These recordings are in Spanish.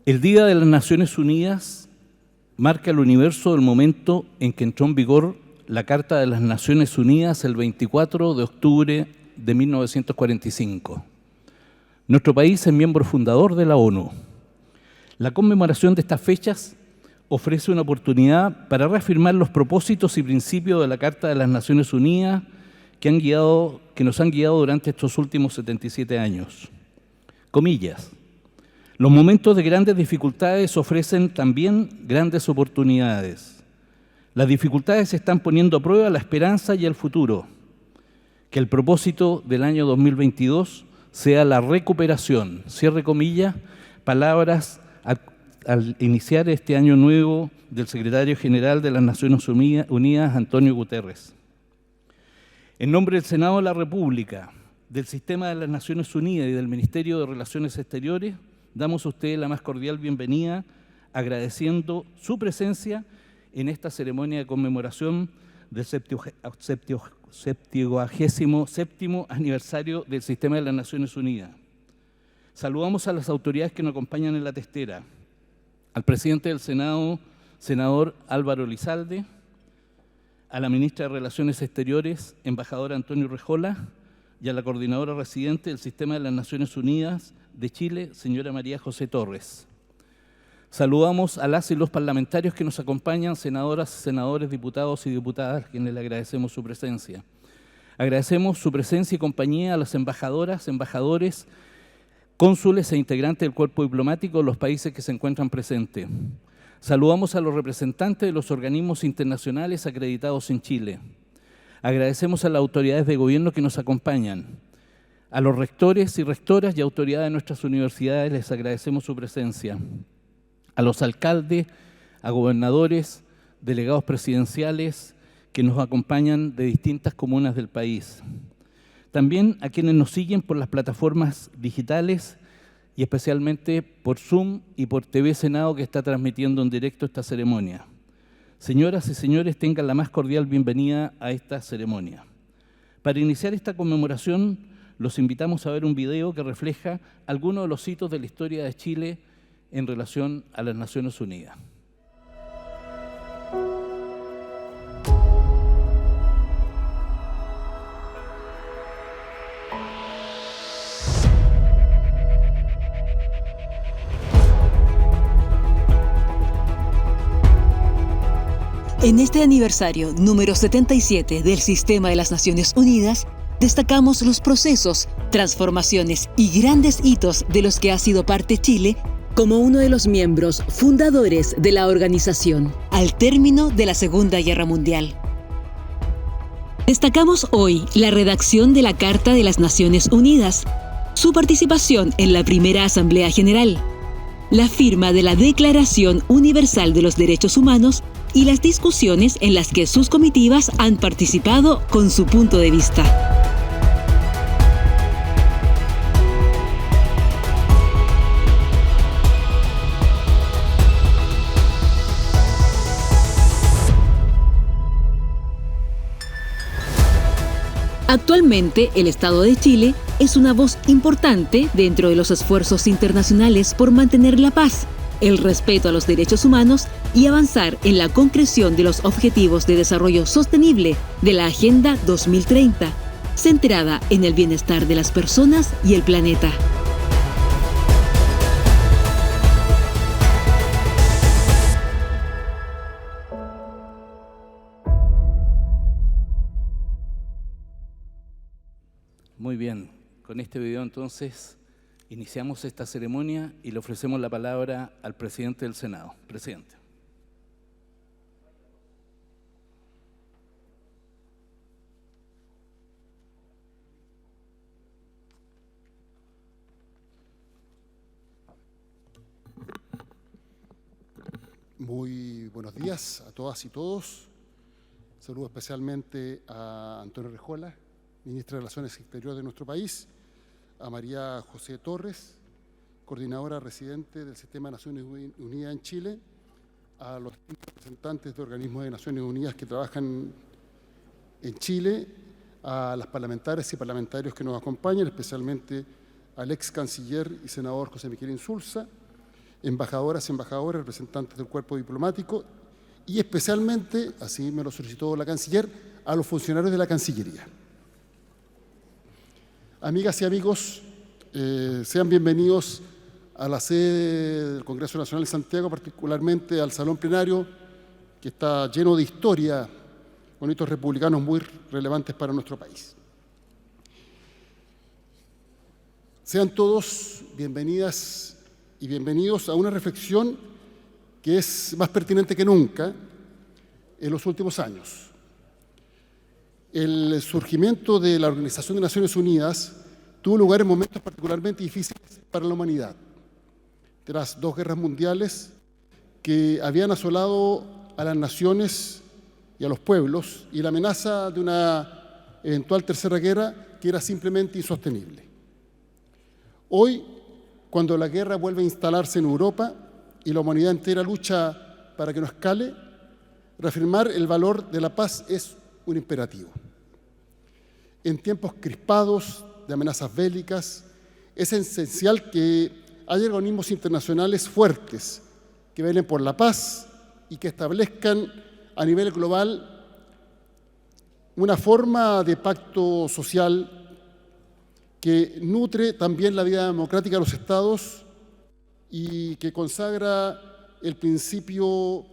El Día de las Naciones Unidas marca el universo del momento en que entró en vigor la Carta de las Naciones Unidas el 24 de octubre de 1945. Nuestro país es miembro fundador de la ONU. La conmemoración de estas fechas ofrece una oportunidad para reafirmar los propósitos y principios de la Carta de las Naciones Unidas que nos han guiado durante estos últimos 77 años. Comillas. Los momentos de grandes dificultades ofrecen también grandes oportunidades. Las dificultades están poniendo a prueba la esperanza y el futuro. Que el propósito del año 2022 sea la recuperación, cierre comillas, palabras al iniciar este año nuevo del secretario general de las Naciones Unidas, Antonio Guterres. En nombre del Senado de la República, del Sistema de las Naciones Unidas y del Ministerio de Relaciones Exteriores, damos a usted la más cordial bienvenida, agradeciendo su presencia en esta ceremonia de conmemoración del 77º aniversario del Sistema de las Naciones Unidas. Saludamos a las autoridades que nos acompañan en la testera, al presidente del Senado, senador Álvaro Elizalde, a la ministra de Relaciones Exteriores, embajadora Antonio Rejola, y a la coordinadora residente del Sistema de las Naciones Unidas de Chile, señora María José Torres. Saludamos a las y los parlamentarios que nos acompañan, senadoras, senadores, diputados y diputadas, a quienes le agradecemos su presencia. Agradecemos su presencia y compañía a las embajadoras, embajadores, cónsules e integrantes del cuerpo diplomático de los países que se encuentran presentes. Saludamos a los representantes de los organismos internacionales acreditados en Chile. Agradecemos a las autoridades de gobierno que nos acompañan. A los rectores y rectoras y autoridades de nuestras universidades les agradecemos su presencia. A los alcaldes, a gobernadores, delegados presidenciales que nos acompañan de distintas comunas del país. También a quienes nos siguen por las plataformas digitales y especialmente por Zoom y por TV Senado, que está transmitiendo en directo esta ceremonia. Señoras y señores, tengan la más cordial bienvenida a esta ceremonia. Para iniciar esta conmemoración, los invitamos a ver un video que refleja algunos de los hitos de la historia de Chile en relación a las Naciones Unidas. En este aniversario número 77 del Sistema de las Naciones Unidas, destacamos los procesos, transformaciones y grandes hitos de los que ha sido parte Chile como uno de los miembros fundadores de la organización al término de la Segunda Guerra Mundial. Destacamos hoy la redacción de la Carta de las Naciones Unidas, su participación en la primera Asamblea General, la firma de la Declaración Universal de los Derechos Humanos y las discusiones en las que sus comitivas han participado con su punto de vista. Actualmente, el Estado de Chile es una voz importante dentro de los esfuerzos internacionales por mantener la paz, el respeto a los derechos humanos y avanzar en la concreción de los Objetivos de Desarrollo Sostenible de la Agenda 2030, centrada en el bienestar de las personas y el planeta. Muy bien, con este video entonces iniciamos esta ceremonia y le ofrecemos la palabra al presidente del Senado. Presidente. Muy buenos días a todas y todos. Saludo especialmente a Antonio Rejola, ministra de Relaciones Exteriores de nuestro país, a María José Torres, coordinadora residente del Sistema de Naciones Unidas en Chile, a los representantes de organismos de Naciones Unidas que trabajan en Chile, a las parlamentarias y parlamentarios que nos acompañan, especialmente al ex canciller y senador José Miguel Insulza, embajadoras, embajadores, representantes del cuerpo diplomático y especialmente, así me lo solicitó la canciller, a los funcionarios de la Cancillería. Amigas y amigos, sean bienvenidos a la sede del Congreso Nacional de Santiago, particularmente al salón plenario, que está lleno de historia, con hitos republicanos muy relevantes para nuestro país. Sean todos bienvenidas y bienvenidos a una reflexión que es más pertinente que nunca en los últimos años. El surgimiento de la Organización de Naciones Unidas tuvo lugar en momentos particularmente difíciles para la humanidad, tras 2 guerras mundiales que habían asolado a las naciones y a los pueblos, y la amenaza de una eventual tercera guerra que era simplemente insostenible. Hoy, cuando la guerra vuelve a instalarse en Europa y la humanidad entera lucha para que no escale, reafirmar el valor de la paz es un imperativo. En tiempos crispados, de amenazas bélicas, es esencial que haya organismos internacionales fuertes que velen por la paz y que establezcan a nivel global una forma de pacto social que nutre también la vida democrática de los estados y que consagra el principio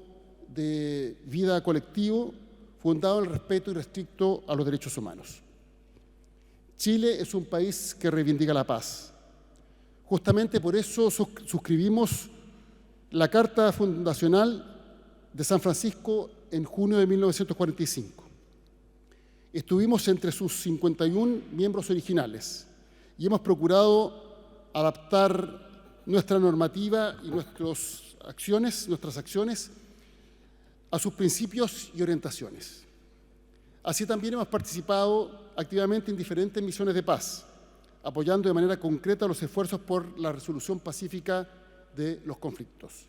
de vida colectivo fundado en el respeto irrestricto a los derechos humanos. Chile es un país que reivindica la paz. Justamente por eso suscribimos la Carta Fundacional de San Francisco en junio de 1945. Estuvimos entre sus 51 miembros originales y hemos procurado adaptar nuestra normativa y nuestras acciones a sus principios y orientaciones. Así también hemos participado activamente en diferentes misiones de paz, apoyando de manera concreta los esfuerzos por la resolución pacífica de los conflictos.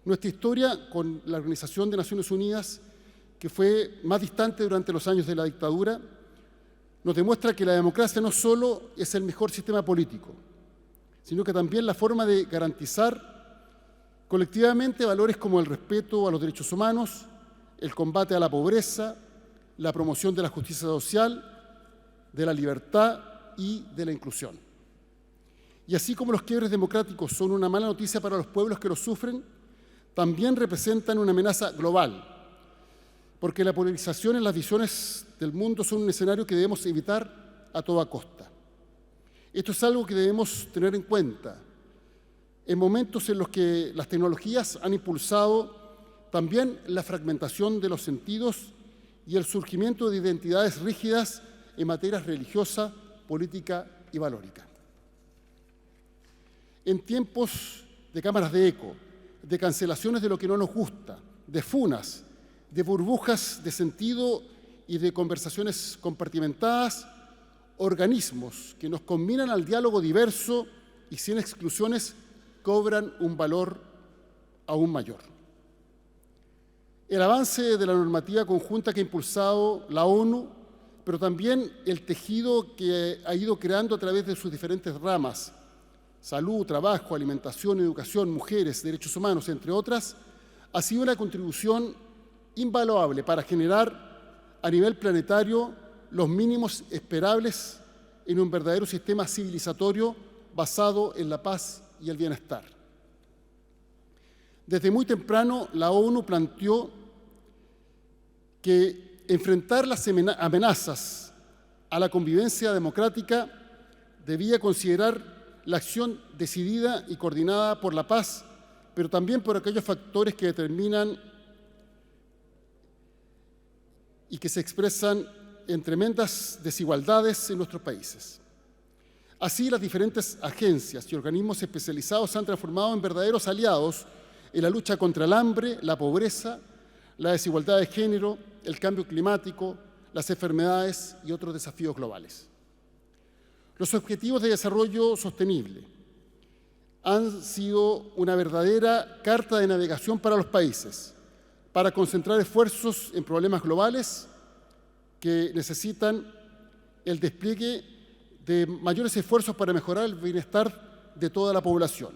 Nuestra historia con la Organización de Naciones Unidas, que fue más distante durante los años de la dictadura, nos demuestra que la democracia no solo es el mejor sistema político, sino que también la forma de garantizar colectivamente valores como el respeto a los derechos humanos, el combate a la pobreza, la promoción de la justicia social, de la libertad y de la inclusión. Y así como los quiebres democráticos son una mala noticia para los pueblos que los sufren, también representan una amenaza global, porque la polarización en las visiones del mundo son un escenario que debemos evitar a toda costa. Esto es algo que debemos tener en cuenta en momentos en los que las tecnologías han impulsado también la fragmentación de los sentidos y el surgimiento de identidades rígidas en materias religiosa, política y valórica. En tiempos de cámaras de eco, de cancelaciones de lo que no nos gusta, de funas, de burbujas de sentido y de conversaciones compartimentadas, organismos que nos combinan al diálogo diverso y sin exclusiones cobran un valor aún mayor. El avance de la normativa conjunta que ha impulsado la ONU, pero también el tejido que ha ido creando a través de sus diferentes ramas, salud, trabajo, alimentación, educación, mujeres, derechos humanos, entre otras, ha sido una contribución invaluable para generar a nivel planetario los mínimos esperables en un verdadero sistema civilizatorio basado en la paz y el bienestar. Desde muy temprano, la ONU planteó que enfrentar las amenazas a la convivencia democrática debía considerar la acción decidida y coordinada por la paz, pero también por aquellos factores que determinan y que se expresan en tremendas desigualdades en nuestros países. Así, las diferentes agencias y organismos especializados se han transformado en verdaderos aliados en la lucha contra el hambre, la pobreza, la desigualdad de género, el cambio climático, las enfermedades y otros desafíos globales. Los Objetivos de Desarrollo Sostenible han sido una verdadera carta de navegación para los países, para concentrar esfuerzos en problemas globales que necesitan el despliegue de mayores esfuerzos para mejorar el bienestar de toda la población.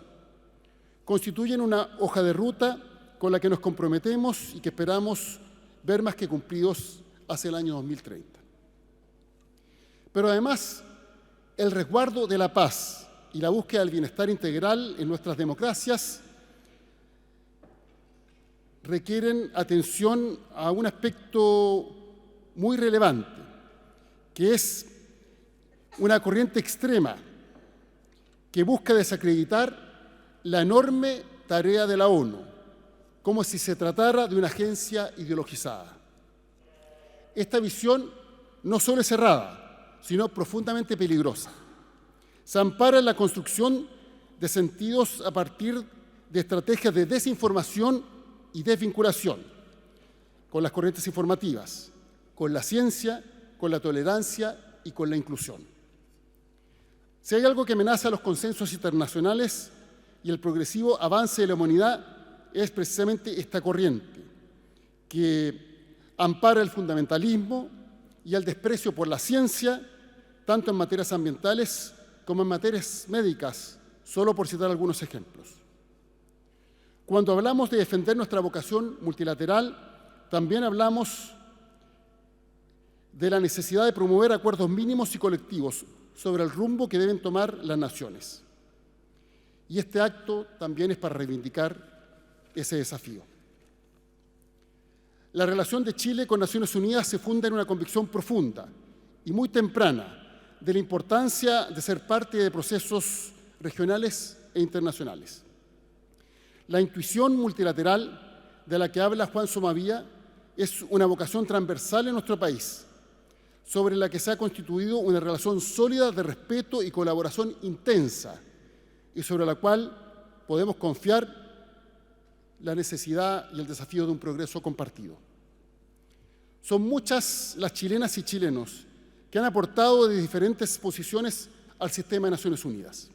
constituyen una hoja de ruta con la que nos comprometemos y que esperamos ver más que cumplidos hacia el año 2030. Pero además, el resguardo de la paz y la búsqueda del bienestar integral en nuestras democracias requieren atención a un aspecto muy relevante, que es una corriente extrema que busca desacreditar la enorme tarea de la ONU, como si se tratara de una agencia ideologizada. Esta visión no solo es errada, sino profundamente peligrosa. Se ampara en la construcción de sentidos a partir de estrategias de desinformación y desvinculación con las corrientes informativas, con la ciencia, con la tolerancia y con la inclusión. Si hay algo que amenaza los consensos internacionales y el progresivo avance de la humanidad, es precisamente esta corriente, que ampara el fundamentalismo y el desprecio por la ciencia, tanto en materias ambientales como en materias médicas, solo por citar algunos ejemplos. Cuando hablamos de defender nuestra vocación multilateral, también hablamos de la necesidad de promover acuerdos mínimos y colectivos sobre el rumbo que deben tomar las naciones. Y este acto también es para reivindicar ese desafío. La relación de Chile con Naciones Unidas se funda en una convicción profunda y muy temprana de la importancia de ser parte de procesos regionales e internacionales. La intuición multilateral de la que habla Juan Somavía es una vocación transversal en nuestro país, sobre la que se ha constituido una relación sólida de respeto y colaboración intensa, y sobre la cual podemos confiar la necesidad y el desafío de un progreso compartido. Son muchas las chilenas y chilenos que han aportado de diferentes posiciones al sistema de Naciones Unidas.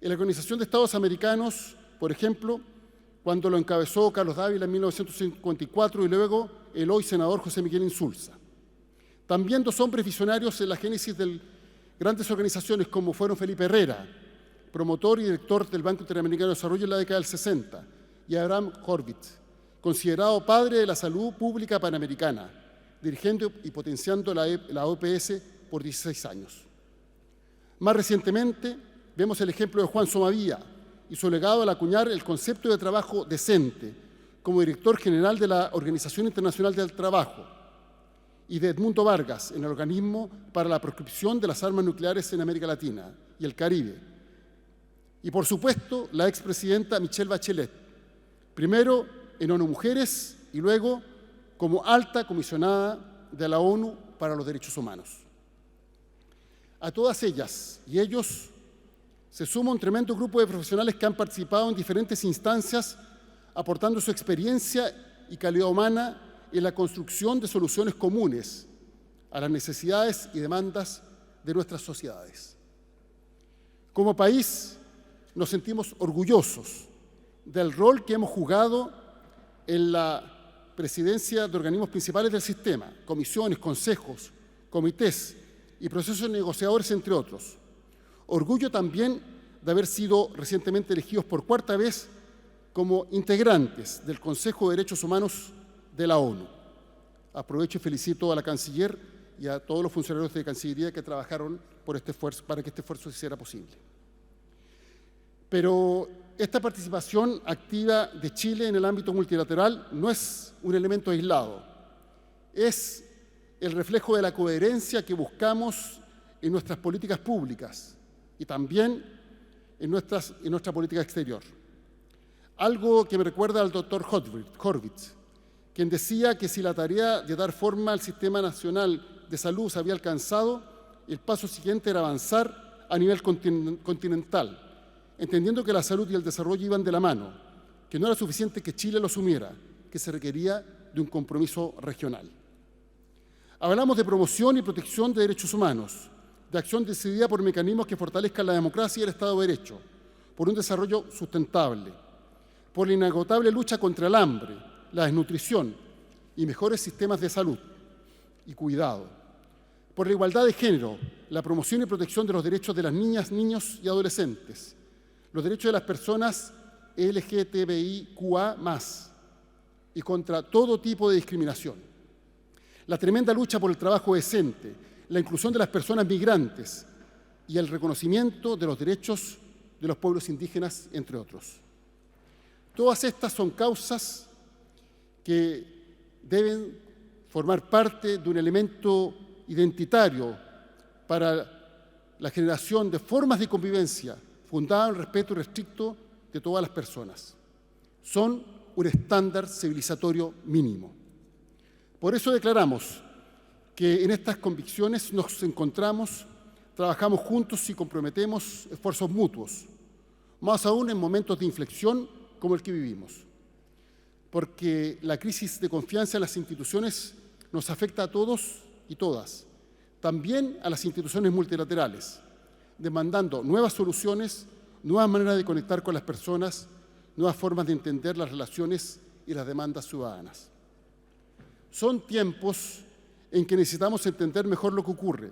En la Organización de Estados Americanos, por ejemplo, cuando lo encabezó Carlos Dávila en 1954 y luego el hoy senador José Miguel Insulza. También dos hombres visionarios en la génesis de grandes organizaciones como fueron Felipe Herrera, promotor y director del Banco Interamericano de Desarrollo en la década del 60, y Abraham Horvitz, considerado padre de la salud pública panamericana, dirigiendo y potenciando la OPS por 16 años. Más recientemente, vemos el ejemplo de Juan Somavía y su legado al acuñar el concepto de trabajo decente como director general de la Organización Internacional del Trabajo, y de Edmundo Vargas en el Organismo para la Proscripción de las Armas Nucleares en América Latina y el Caribe. Y, por supuesto, la expresidenta Michelle Bachelet, primero en ONU Mujeres y luego como alta comisionada de la ONU para los Derechos Humanos. A todas ellas y ellos se suma un tremendo grupo de profesionales que han participado en diferentes instancias, aportando su experiencia y calidad humana en la construcción de soluciones comunes a las necesidades y demandas de nuestras sociedades. Como país, nos sentimos orgullosos del rol que hemos jugado en la presidencia de organismos principales del sistema, comisiones, consejos, comités y procesos negociadores, entre otros. Orgullo también de haber sido recientemente elegidos por cuarta vez como integrantes del Consejo de Derechos Humanos de la ONU. Aprovecho y felicito a la canciller y a todos los funcionarios de Cancillería que trabajaron por este esfuerzo, para que este esfuerzo se hiciera posible. Pero esta participación activa de Chile en el ámbito multilateral no es un elemento aislado, es el reflejo de la coherencia que buscamos en nuestras políticas públicas y también en nuestra política exterior. Algo que me recuerda al doctor Horvitz, quien decía que si la tarea de dar forma al Sistema Nacional de Salud se había alcanzado, el paso siguiente era avanzar a nivel continental, entendiendo que la salud y el desarrollo iban de la mano, que no era suficiente que Chile lo asumiera, que se requería de un compromiso regional. Hablamos de promoción y protección de derechos humanos, de acción decidida por mecanismos que fortalezcan la democracia y el Estado de Derecho, por un desarrollo sustentable, por la inagotable lucha contra el hambre, la desnutrición y mejores sistemas de salud y cuidado, por la igualdad de género, la promoción y protección de los derechos de las niñas, niños y adolescentes, los derechos de las personas LGTBIQA+, y contra todo tipo de discriminación. La tremenda lucha por el trabajo decente, la inclusión de las personas migrantes y el reconocimiento de los derechos de los pueblos indígenas, entre otros. Todas estas son causas que deben formar parte de un elemento identitario para la generación de formas de convivencia fundadas en el respeto irrestricto de todas las personas. Son un estándar civilizatorio mínimo. Por eso declaramos que en estas convicciones nos encontramos, trabajamos juntos y comprometemos esfuerzos mutuos, más aún en momentos de inflexión como el que vivimos, porque la crisis de confianza en las instituciones nos afecta a todos y todas, también a las instituciones multilaterales, demandando nuevas soluciones, nuevas maneras de conectar con las personas, nuevas formas de entender las relaciones y las demandas ciudadanas. Son tiempos en que necesitamos entender mejor lo que ocurre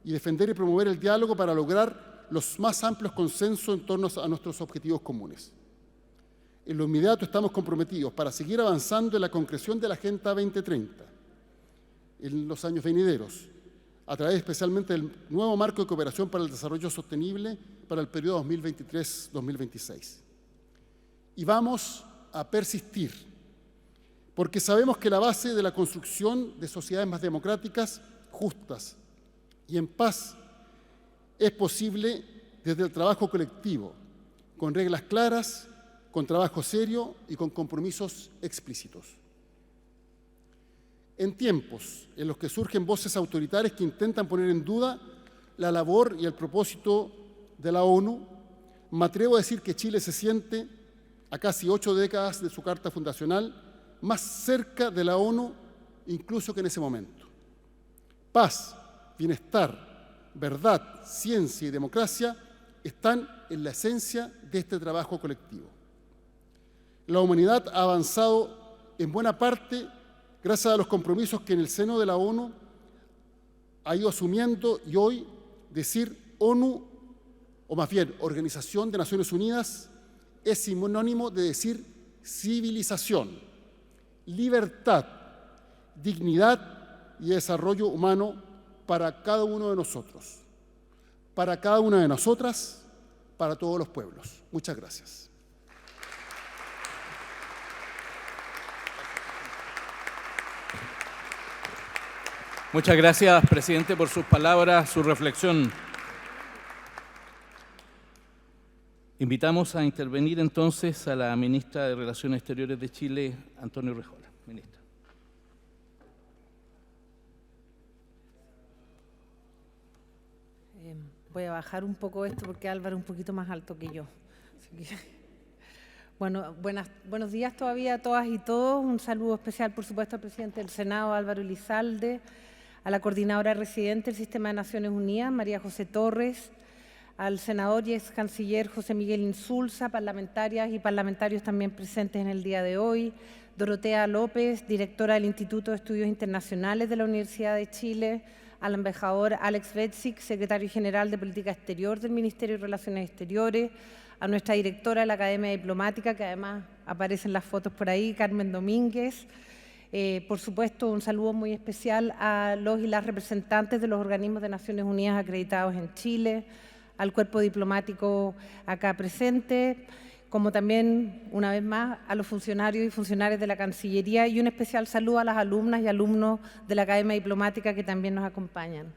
y defender y promover el diálogo para lograr los más amplios consensos en torno a nuestros objetivos comunes. En lo inmediato estamos comprometidos para seguir avanzando en la concreción de la Agenda 2030 en los años venideros, a través especialmente del nuevo marco de cooperación para el desarrollo sostenible para el periodo 2023-2026. Y vamos a persistir, porque sabemos que la base de la construcción de sociedades más democráticas, justas y en paz es posible desde el trabajo colectivo, con reglas claras, con trabajo serio y con compromisos explícitos. En tiempos en los que surgen voces autoritarias que intentan poner en duda la labor y el propósito de la ONU, me atrevo a decir que Chile se siente, a casi 8 décadas de su carta fundacional, más cerca de la ONU incluso que en ese momento. Paz, bienestar, verdad, ciencia y democracia están en la esencia de este trabajo colectivo. La humanidad ha avanzado en buena parte gracias a los compromisos que en el seno de la ONU ha ido asumiendo, y hoy decir ONU, o más bien Organización de Naciones Unidas, es sinónimo de decir civilización, libertad, dignidad y desarrollo humano para cada uno de nosotros, para cada una de nosotras, para todos los pueblos. Muchas gracias. Muchas gracias, presidente, por sus palabras, su reflexión. Invitamos a intervenir entonces a la ministra de Relaciones Exteriores de Chile, Antonio Rejola. Ministra. Voy a bajar un poco esto porque Álvaro es un poquito más alto que yo. Bueno, buenos días todavía a todas y todos. Un saludo especial, por supuesto, al presidente del Senado, Álvaro Elizalde, a la coordinadora residente del Sistema de Naciones Unidas, María José Torres, al senador y ex canciller José Miguel Insulza, parlamentarias y parlamentarios también presentes en el día de hoy, Dorotea López, directora del Instituto de Estudios Internacionales de la Universidad de Chile, al embajador Alex Betzik, secretario general de Política Exterior del Ministerio de Relaciones Exteriores, a nuestra directora de la Academia Diplomática, que además aparecen las fotos por ahí, Carmen Domínguez. Por supuesto, un saludo muy especial a los y las representantes de los organismos de Naciones Unidas acreditados en Chile, al cuerpo diplomático acá presente, como también, una vez más, a los funcionarios y funcionarias de la Cancillería, y un especial saludo a las alumnas y alumnos de la Academia Diplomática que también nos acompañan.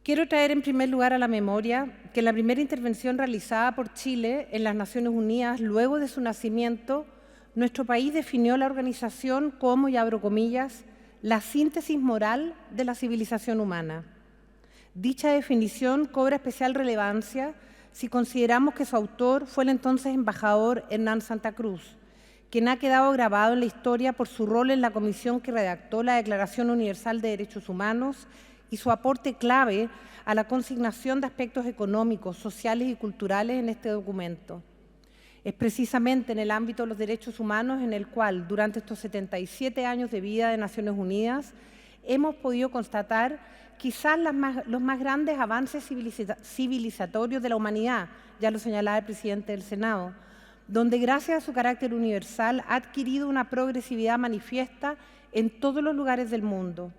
Quiero traer en primer lugar a la memoria que la primera intervención realizada por Chile en las Naciones Unidas luego de su nacimiento, nuestro país definió la organización como, y abro comillas, la síntesis moral de la civilización humana. Dicha definición cobra especial relevancia si consideramos que su autor fue el entonces embajador Hernán Santa Cruz, quien ha quedado grabado en la historia por su rol en la comisión que redactó la Declaración Universal de Derechos Humanos y su aporte clave a la consignación de aspectos económicos, sociales y culturales en este documento. Es precisamente en el ámbito de los derechos humanos en el cual, durante estos 77 años de vida de Naciones Unidas, hemos podido constatar quizás los más grandes avances civilizatorios de la humanidad, ya lo señalaba el presidente del Senado, donde gracias a su carácter universal ha adquirido una progresividad manifiesta en todos los lugares del mundo.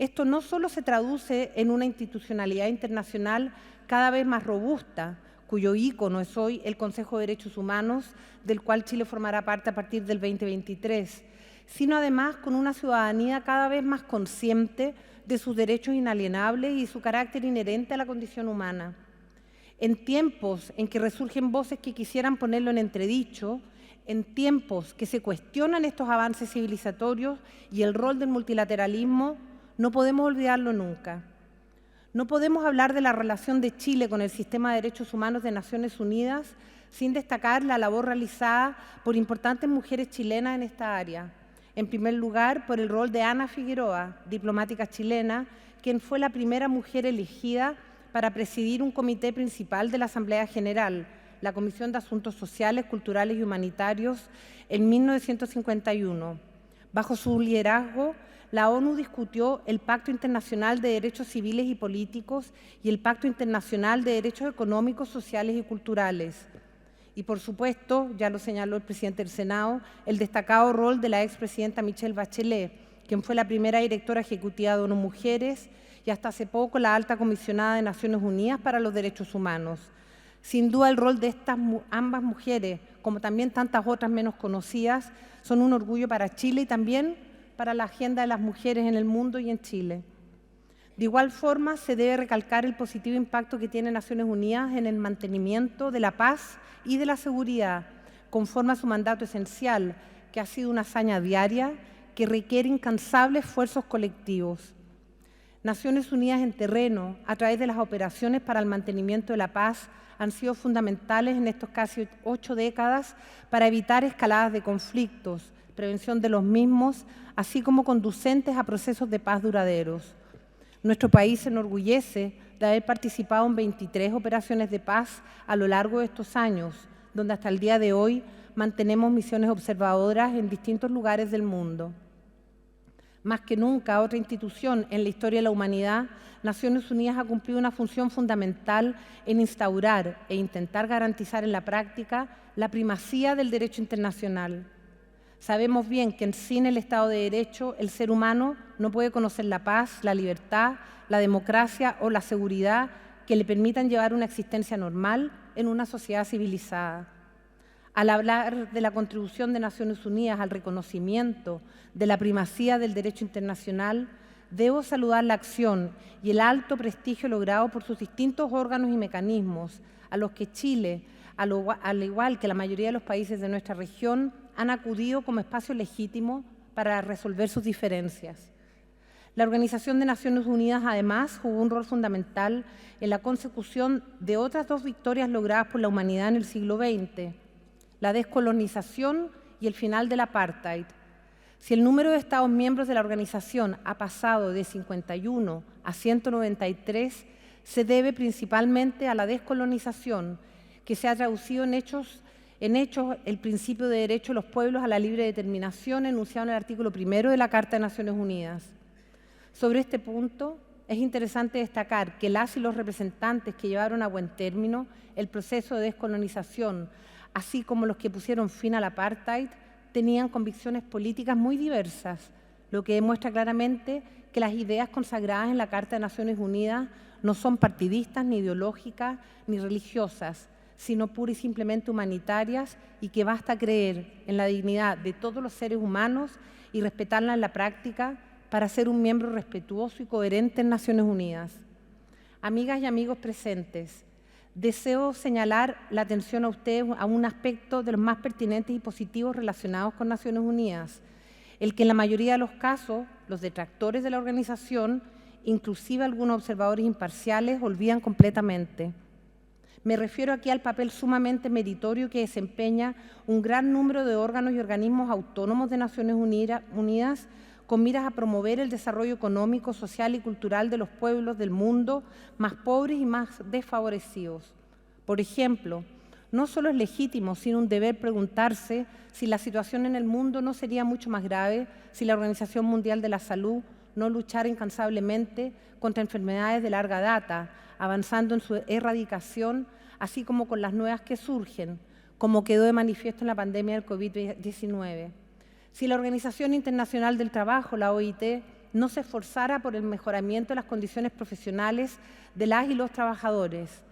Esto no solo se traduce en una institucionalidad internacional cada vez más robusta, cuyo ícono es hoy el Consejo de Derechos Humanos, del cual Chile formará parte a partir del 2023, sino además con una ciudadanía cada vez más consciente de sus derechos inalienables y su carácter inherente a la condición humana. En tiempos en que resurgen voces que quisieran ponerlo en entredicho, en tiempos que se cuestionan estos avances civilizatorios y el rol del multilateralismo, no podemos olvidarlo nunca. No podemos hablar de la relación de Chile con el sistema de derechos humanos de Naciones Unidas sin destacar la labor realizada por importantes mujeres chilenas en esta área. En primer lugar, por el rol de Ana Figueroa, diplomática chilena, quien fue la primera mujer elegida para presidir un comité principal de la Asamblea General, la Comisión de Asuntos Sociales, Culturales y Humanitarios, en 1951. Bajo su liderazgo, la ONU discutió el Pacto Internacional de Derechos Civiles y Políticos y el Pacto Internacional de Derechos Económicos, Sociales y Culturales. Y, por supuesto, ya lo señaló el presidente del Senado, el destacado rol de la expresidenta Michelle Bachelet, quien fue la primera directora ejecutiva de ONU Mujeres y hasta hace poco la alta comisionada de Naciones Unidas para los Derechos Humanos. Sin duda, el rol de estas ambas mujeres, como también tantas otras menos conocidas, son un orgullo para Chile y también para la agenda de las mujeres en el mundo y en Chile. De igual forma, se debe recalcar el positivo impacto que tiene Naciones Unidas en el mantenimiento de la paz y de la seguridad, conforme a su mandato esencial, que ha sido una hazaña diaria que requiere incansables esfuerzos colectivos. Naciones Unidas en terreno, a través de las operaciones para el mantenimiento de la paz, han sido fundamentales en estos casi 8 décadas para evitar escaladas de conflictos, prevención de los mismos, así como conducentes a procesos de paz duraderos. Nuestro país se enorgullece de haber participado en 23 operaciones de paz a lo largo de estos años, donde hasta el día de hoy mantenemos misiones observadoras en distintos lugares del mundo. Más que nunca, otra institución en la historia de la humanidad, Naciones Unidas ha cumplido una función fundamental en instaurar e intentar garantizar en la práctica la primacía del derecho internacional. Sabemos bien que sin el Estado de Derecho, el ser humano no puede conocer la paz, la libertad, la democracia o la seguridad que le permitan llevar una existencia normal en una sociedad civilizada. Al hablar de la contribución de Naciones Unidas al reconocimiento de la primacía del derecho internacional, debo saludar la acción y el alto prestigio logrado por sus distintos órganos y mecanismos, a los que Chile, al igual que la mayoría de los países de nuestra región, han acudido como espacio legítimo para resolver sus diferencias. La Organización de Naciones Unidas, además, jugó un rol fundamental en la consecución de otras 2 victorias logradas por la humanidad en el siglo XX, la descolonización y el final del apartheid. Si el número de Estados miembros de la organización ha pasado de 51 a 193, se debe principalmente a la descolonización, que se ha traducido en hechos el principio de derecho de los pueblos a la libre determinación enunciado en el artículo 1 de la Carta de Naciones Unidas. Sobre este punto, es interesante destacar que las y los representantes que llevaron a buen término el proceso de descolonización, así como los que pusieron fin al apartheid, tenían convicciones políticas muy diversas, lo que demuestra claramente que las ideas consagradas en la Carta de Naciones Unidas no son partidistas, ni ideológicas, ni religiosas, sino pura y simplemente humanitarias, y que basta creer en la dignidad de todos los seres humanos y respetarla en la práctica para ser un miembro respetuoso y coherente en Naciones Unidas. Amigas y amigos presentes, deseo señalar la atención a ustedes a un aspecto de los más pertinentes y positivos relacionados con Naciones Unidas, el que en la mayoría de los casos los detractores de la organización, inclusive algunos observadores imparciales, olvidan completamente. Me refiero aquí al papel sumamente meritorio que desempeña un gran número de órganos y organismos autónomos de Naciones Unidas con miras a promover el desarrollo económico, social y cultural de los pueblos del mundo más pobres y más desfavorecidos. Por ejemplo, no solo es legítimo, sino un deber preguntarse si la situación en el mundo no sería mucho más grave si la Organización Mundial de la Salud no luchara incansablemente contra enfermedades de larga data, avanzando en su erradicación, así como con las nuevas que surgen, como quedó de manifiesto en la pandemia del COVID-19. Si la Organización Internacional del Trabajo, la OIT, no se esforzara por el mejoramiento de las condiciones profesionales de las y los trabajadores,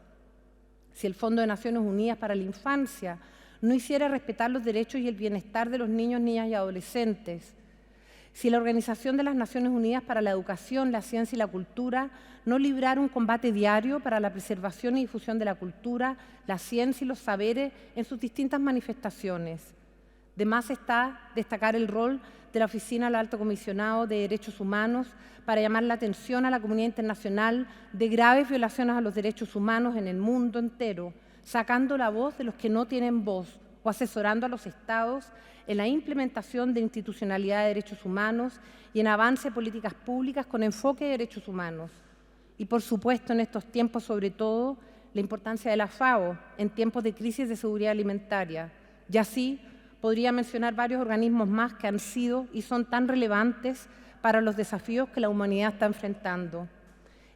si el Fondo de Naciones Unidas para la Infancia no hiciera respetar los derechos y el bienestar de los niños, niñas y adolescentes, si la Organización de las Naciones Unidas para la Educación, la Ciencia y la Cultura no librara un combate diario para la preservación y difusión de la cultura, la ciencia y los saberes en sus distintas manifestaciones. De más está destacar el rol de la Oficina del Alto Comisionado de Derechos Humanos para llamar la atención a la comunidad internacional de graves violaciones a los derechos humanos en el mundo entero, sacando la voz de los que no tienen voz o asesorando a los Estados en la implementación de institucionalidad de derechos humanos y en avance de políticas públicas con enfoque de derechos humanos. Y, por supuesto, en estos tiempos, sobre todo, la importancia de la FAO en tiempos de crisis de seguridad alimentaria. Y así podría mencionar varios organismos más que han sido y son tan relevantes para los desafíos que la humanidad está enfrentando.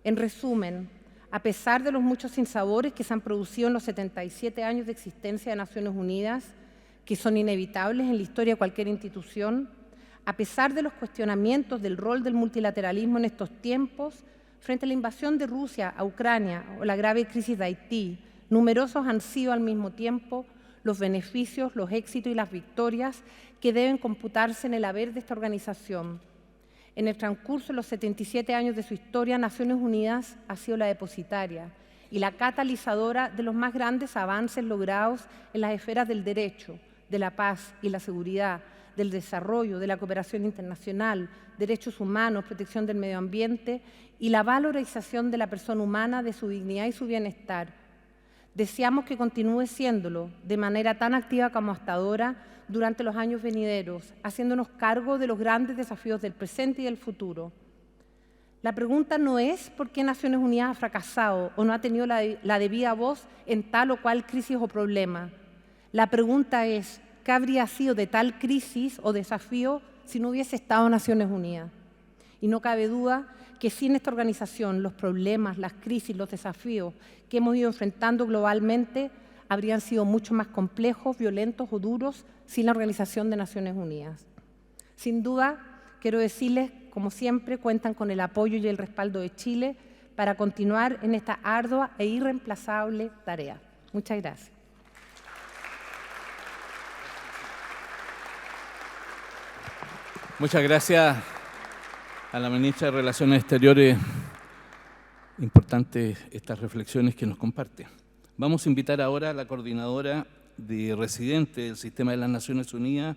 En resumen, a pesar de los muchos sinsabores que se han producido en los 77 años de existencia de Naciones Unidas, que son inevitables en la historia de cualquier institución, a pesar de los cuestionamientos del rol del multilateralismo en estos tiempos, frente a la invasión de Rusia a Ucrania o la grave crisis de Haití, numerosos han sido al mismo tiempo los beneficios, los éxitos y las victorias que deben computarse en el haber de esta organización. En el transcurso de los 77 años de su historia, Naciones Unidas ha sido la depositaria y la catalizadora de los más grandes avances logrados en las esferas del derecho, de la paz y la seguridad, del desarrollo, de la cooperación internacional, derechos humanos, protección del medio ambiente y la valorización de la persona humana, de su dignidad y su bienestar. Deseamos que continúe siéndolo de manera tan activa como hasta ahora durante los años venideros, haciéndonos cargo de los grandes desafíos del presente y del futuro. La pregunta no es por qué Naciones Unidas ha fracasado o no ha tenido la debida voz en tal o cual crisis o problema. La pregunta es, ¿qué habría sido de tal crisis o desafío si no hubiese estado Naciones Unidas? Y no cabe duda que sin esta organización los problemas, las crisis, los desafíos que hemos ido enfrentando globalmente habrían sido mucho más complejos, violentos o duros sin la Organización de Naciones Unidas. Sin duda, quiero decirles, como siempre, cuentan con el apoyo y el respaldo de Chile para continuar en esta ardua e irreemplazable tarea. Muchas gracias. Muchas gracias a la ministra de Relaciones Exteriores. Importantes estas reflexiones que nos comparte. Vamos a invitar ahora a la coordinadora de residente del Sistema de las Naciones Unidas,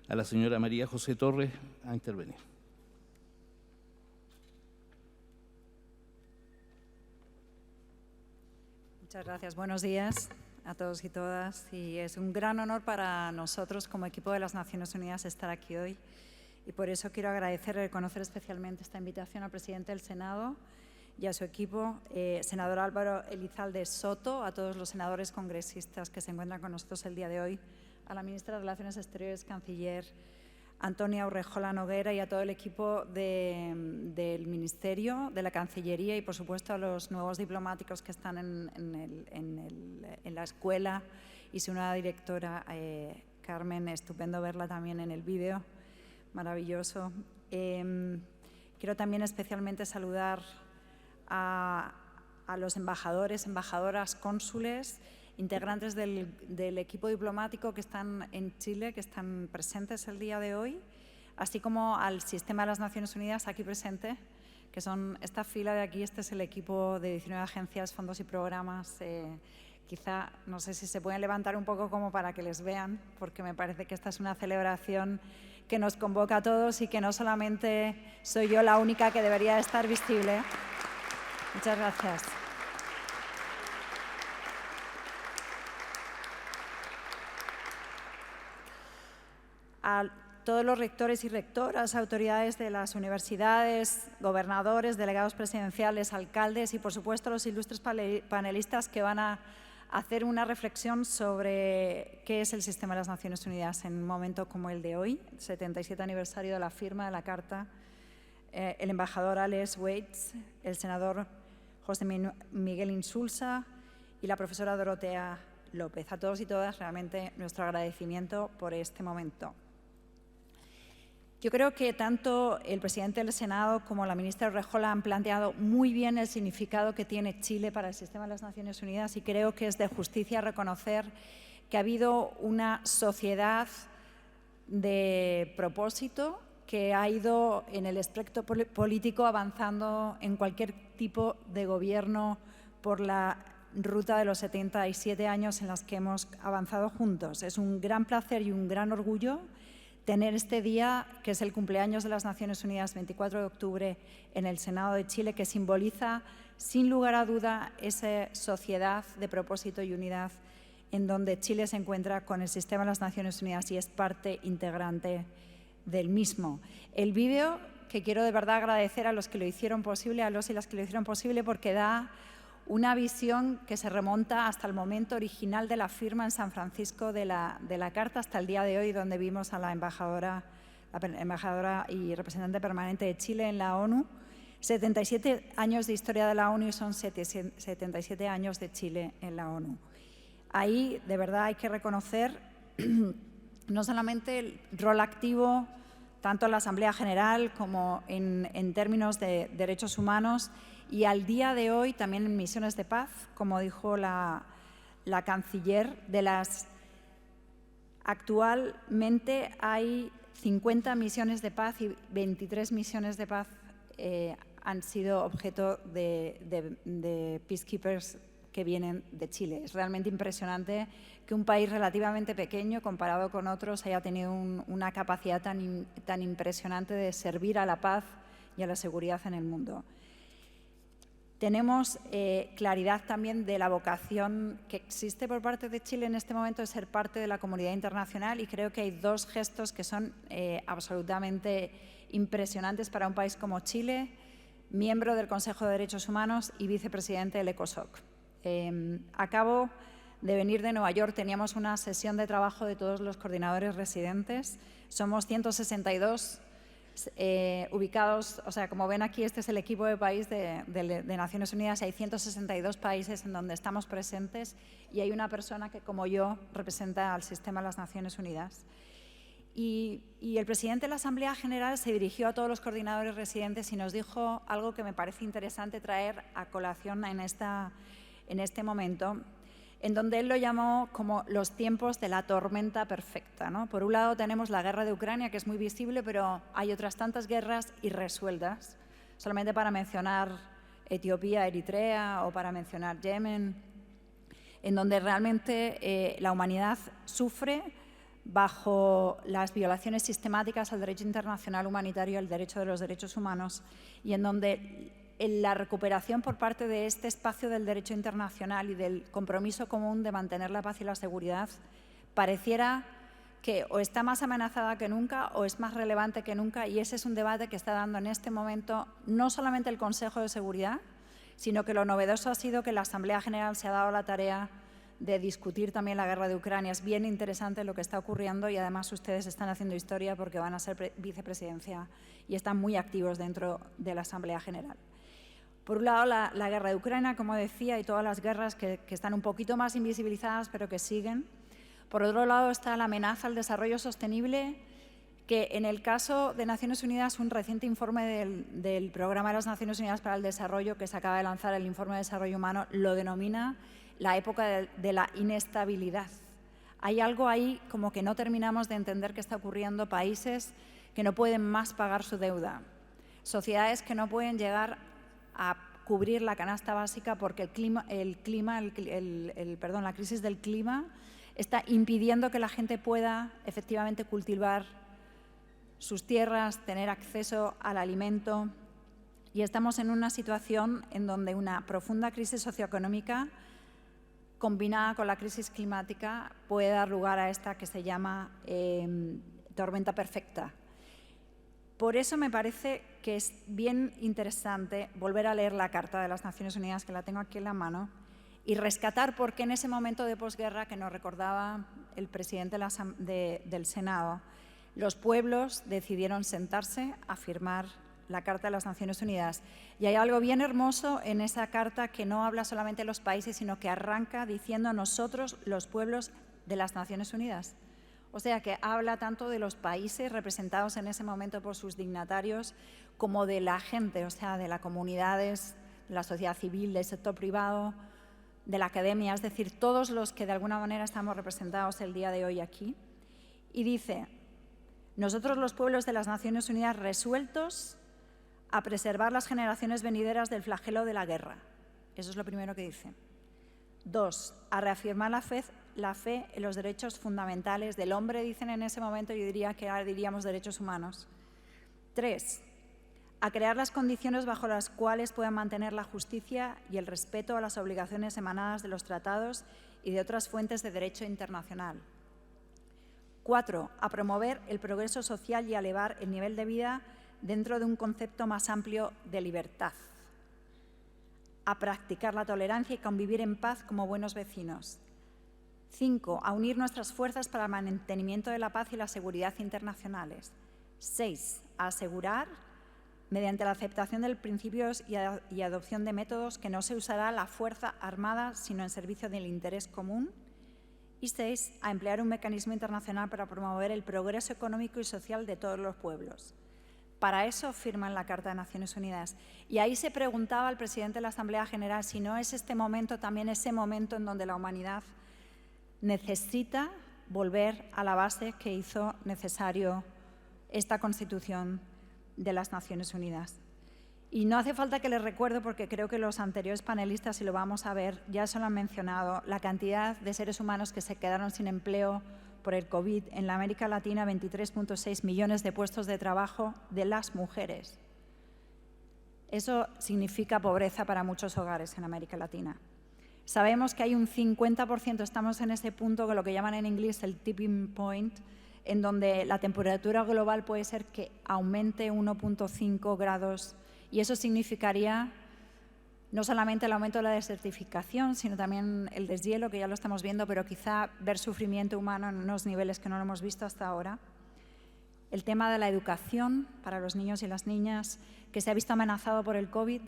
a la señora María José Torres, a intervenir. Muchas gracias. Buenos días a todos y todas. Y es un gran honor para nosotros como equipo de las Naciones Unidas estar aquí hoy. Y por eso quiero agradecer y reconocer especialmente esta invitación al presidente del Senado y a su equipo, senador Álvaro Elizalde Soto, a todos los senadores congresistas que se encuentran con nosotros el día de hoy, a la ministra de Relaciones Exteriores, canciller Antonia Urrejola Noguera y a todo el equipo del Ministerio, de la Cancillería y, por supuesto, a los nuevos diplomáticos que están en la escuela y su nueva directora, Carmen, estupendo verla también en el vídeo, maravilloso. Quiero también especialmente saludar a los embajadores, embajadoras, cónsules, integrantes del equipo diplomático que están en Chile, que están presentes el día de hoy, así como al Sistema de las Naciones Unidas aquí presente, que son esta fila de aquí. Este es el equipo de 19 agencias, fondos y programas. Quizá, no sé si se pueden levantar un poco como para que les vean, porque me parece que esta es una celebración que nos convoca a todos y que no solamente soy yo la única que debería estar visible. Muchas gracias. A todos los rectores y rectoras, autoridades de las universidades, gobernadores, delegados presidenciales, alcaldes y, por supuesto, los ilustres panelistas que van a hacer una reflexión sobre qué es el Sistema de las Naciones Unidas en un momento como el de hoy, 77 aniversario de la firma de la Carta, el embajador Alex Waits, el senador José Miguel Insulza y la profesora Dorotea López. A todos y todas, realmente nuestro agradecimiento por este momento. Yo creo que tanto el presidente del Senado como la ministra Urrejola han planteado muy bien el significado que tiene Chile para el sistema de las Naciones Unidas, y creo que es de justicia reconocer que ha habido una sociedad de propósito que ha ido en el espectro político avanzando en cualquier tipo de gobierno por la ruta de los 77 años en las que hemos avanzado juntos. Es un gran placer y un gran orgullo tener este día, que es el cumpleaños de las Naciones Unidas, 24 de octubre, en el Senado de Chile, que simboliza, sin lugar a duda, esa sociedad de propósito y unidad en donde Chile se encuentra con el sistema de las Naciones Unidas y es parte integrante del mismo. El vídeo, que quiero de verdad agradecer a los que lo hicieron posible, a los y las que lo hicieron posible, porque da una visión que se remonta hasta el momento original de la firma en San Francisco de la Carta hasta el día de hoy, donde vimos a la embajadora y representante permanente de Chile en la ONU. 77 años de historia de la ONU y son 77 años de Chile en la ONU. Ahí, de verdad, hay que reconocer no solamente el rol activo, tanto en la Asamblea General como en términos de derechos humanos, y al día de hoy también en misiones de paz, como dijo la canciller, actualmente hay 50 misiones de paz y 23 misiones de paz han sido objeto de peacekeepers que vienen de Chile. Es realmente impresionante que un país relativamente pequeño, comparado con otros, haya tenido una capacidad tan impresionante de servir a la paz y a la seguridad en el mundo. Tenemos claridad también de la vocación que existe por parte de Chile en este momento de ser parte de la comunidad internacional, y creo que hay dos gestos que son absolutamente impresionantes para un país como Chile, miembro del Consejo de Derechos Humanos y vicepresidente del ECOSOC. Acabo de venir de Nueva York, teníamos una sesión de trabajo de todos los coordinadores residentes, somos 162 ubicados, o sea, como ven aquí, este es el equipo de país de Naciones Unidas, hay 162 países en donde estamos presentes y hay una persona que, como yo, representa al sistema de las Naciones Unidas. Y el presidente de la Asamblea General se dirigió a todos los coordinadores residentes y nos dijo algo que me parece interesante traer a colación en este momento, en donde él lo llamó como los tiempos de la tormenta perfecta, ¿no? Por un lado tenemos la guerra de Ucrania, que es muy visible, pero hay otras tantas guerras irresueltas, solamente para mencionar Etiopía, Eritrea o para mencionar Yemen, en donde realmente la humanidad sufre bajo las violaciones sistemáticas al derecho internacional humanitario y al derecho de los derechos humanos, y en donde la recuperación por parte de este espacio del derecho internacional y del compromiso común de mantener la paz y la seguridad pareciera que o está más amenazada que nunca o es más relevante que nunca, y ese es un debate que está dando en este momento no solamente el Consejo de Seguridad, sino que lo novedoso ha sido que la Asamblea General se ha dado la tarea de discutir también la guerra de Ucrania. Es bien interesante lo que está ocurriendo y además ustedes están haciendo historia porque van a ser vicepresidencia y están muy activos dentro de la Asamblea General. Por un lado, la guerra de Ucrania, como decía, y todas las guerras que están un poquito más invisibilizadas, pero que siguen. Por otro lado, está la amenaza al desarrollo sostenible, que en el caso de Naciones Unidas, un reciente informe del Programa de las Naciones Unidas para el Desarrollo, que se acaba de lanzar, el Informe de Desarrollo Humano, lo denomina la época de la inestabilidad. Hay algo ahí como que no terminamos de entender qué está ocurriendo, países que no pueden más pagar su deuda, sociedades que no pueden llegar a cubrir la canasta básica porque la crisis del clima está impidiendo que la gente pueda efectivamente cultivar sus tierras, tener acceso al alimento, y estamos en una situación en donde una profunda crisis socioeconómica combinada con la crisis climática puede dar lugar a esta que se llama tormenta perfecta. Por eso me parece que es bien interesante volver a leer la Carta de las Naciones Unidas, que la tengo aquí en la mano, y rescatar por qué en ese momento de posguerra que nos recordaba el presidente del Senado, los pueblos decidieron sentarse a firmar la Carta de las Naciones Unidas. Y hay algo bien hermoso en esa carta que no habla solamente de los países, sino que arranca diciendo nosotros, los pueblos de las Naciones Unidas. O sea, que habla tanto de los países representados en ese momento por sus dignatarios como de la gente, o sea, de las comunidades, de la sociedad civil, del sector privado, de la academia, es decir, todos los que de alguna manera estamos representados el día de hoy aquí. Y dice, nosotros los pueblos de las Naciones Unidas resueltos a preservar las generaciones venideras del flagelo de la guerra. Eso es lo primero que dice. 2, a reafirmar la fe en los derechos fundamentales del hombre, dicen en ese momento, yo diría que ahora diríamos derechos humanos. 3, a crear las condiciones bajo las cuales puedan mantener la justicia y el respeto a las obligaciones emanadas de los tratados y de otras fuentes de derecho internacional. 4, a promover el progreso social y a elevar el nivel de vida dentro de un concepto más amplio de libertad. A practicar la tolerancia y convivir en paz como buenos vecinos. 5, a unir nuestras fuerzas para el mantenimiento de la paz y la seguridad internacionales. 6, a asegurar, mediante la aceptación de principios y adopción de métodos, que no se usará la fuerza armada, sino en servicio del interés común. Y 6, a emplear un mecanismo internacional para promover el progreso económico y social de todos los pueblos. Para eso firman la Carta de Naciones Unidas. Y ahí se preguntaba al presidente de la Asamblea General si no es este momento también ese momento en donde la humanidad necesita volver a la base que hizo necesario esta Constitución de las Naciones Unidas. Y no hace falta que les recuerdo, porque creo que los anteriores panelistas, si lo vamos a ver, ya se lo han mencionado, la cantidad de seres humanos que se quedaron sin empleo por el COVID. En la América Latina, 23,6 millones de puestos de trabajo de las mujeres. Eso significa pobreza para muchos hogares en América Latina. Sabemos que hay un 50%, estamos en ese punto que lo que llaman en inglés el tipping point, en donde la temperatura global puede ser que aumente 1,5 grados, y eso significaría no solamente el aumento de la desertificación, sino también el deshielo, que ya lo estamos viendo, pero quizá ver sufrimiento humano en unos niveles que no lo hemos visto hasta ahora. El tema de la educación para los niños y las niñas, que se ha visto amenazado por el COVID.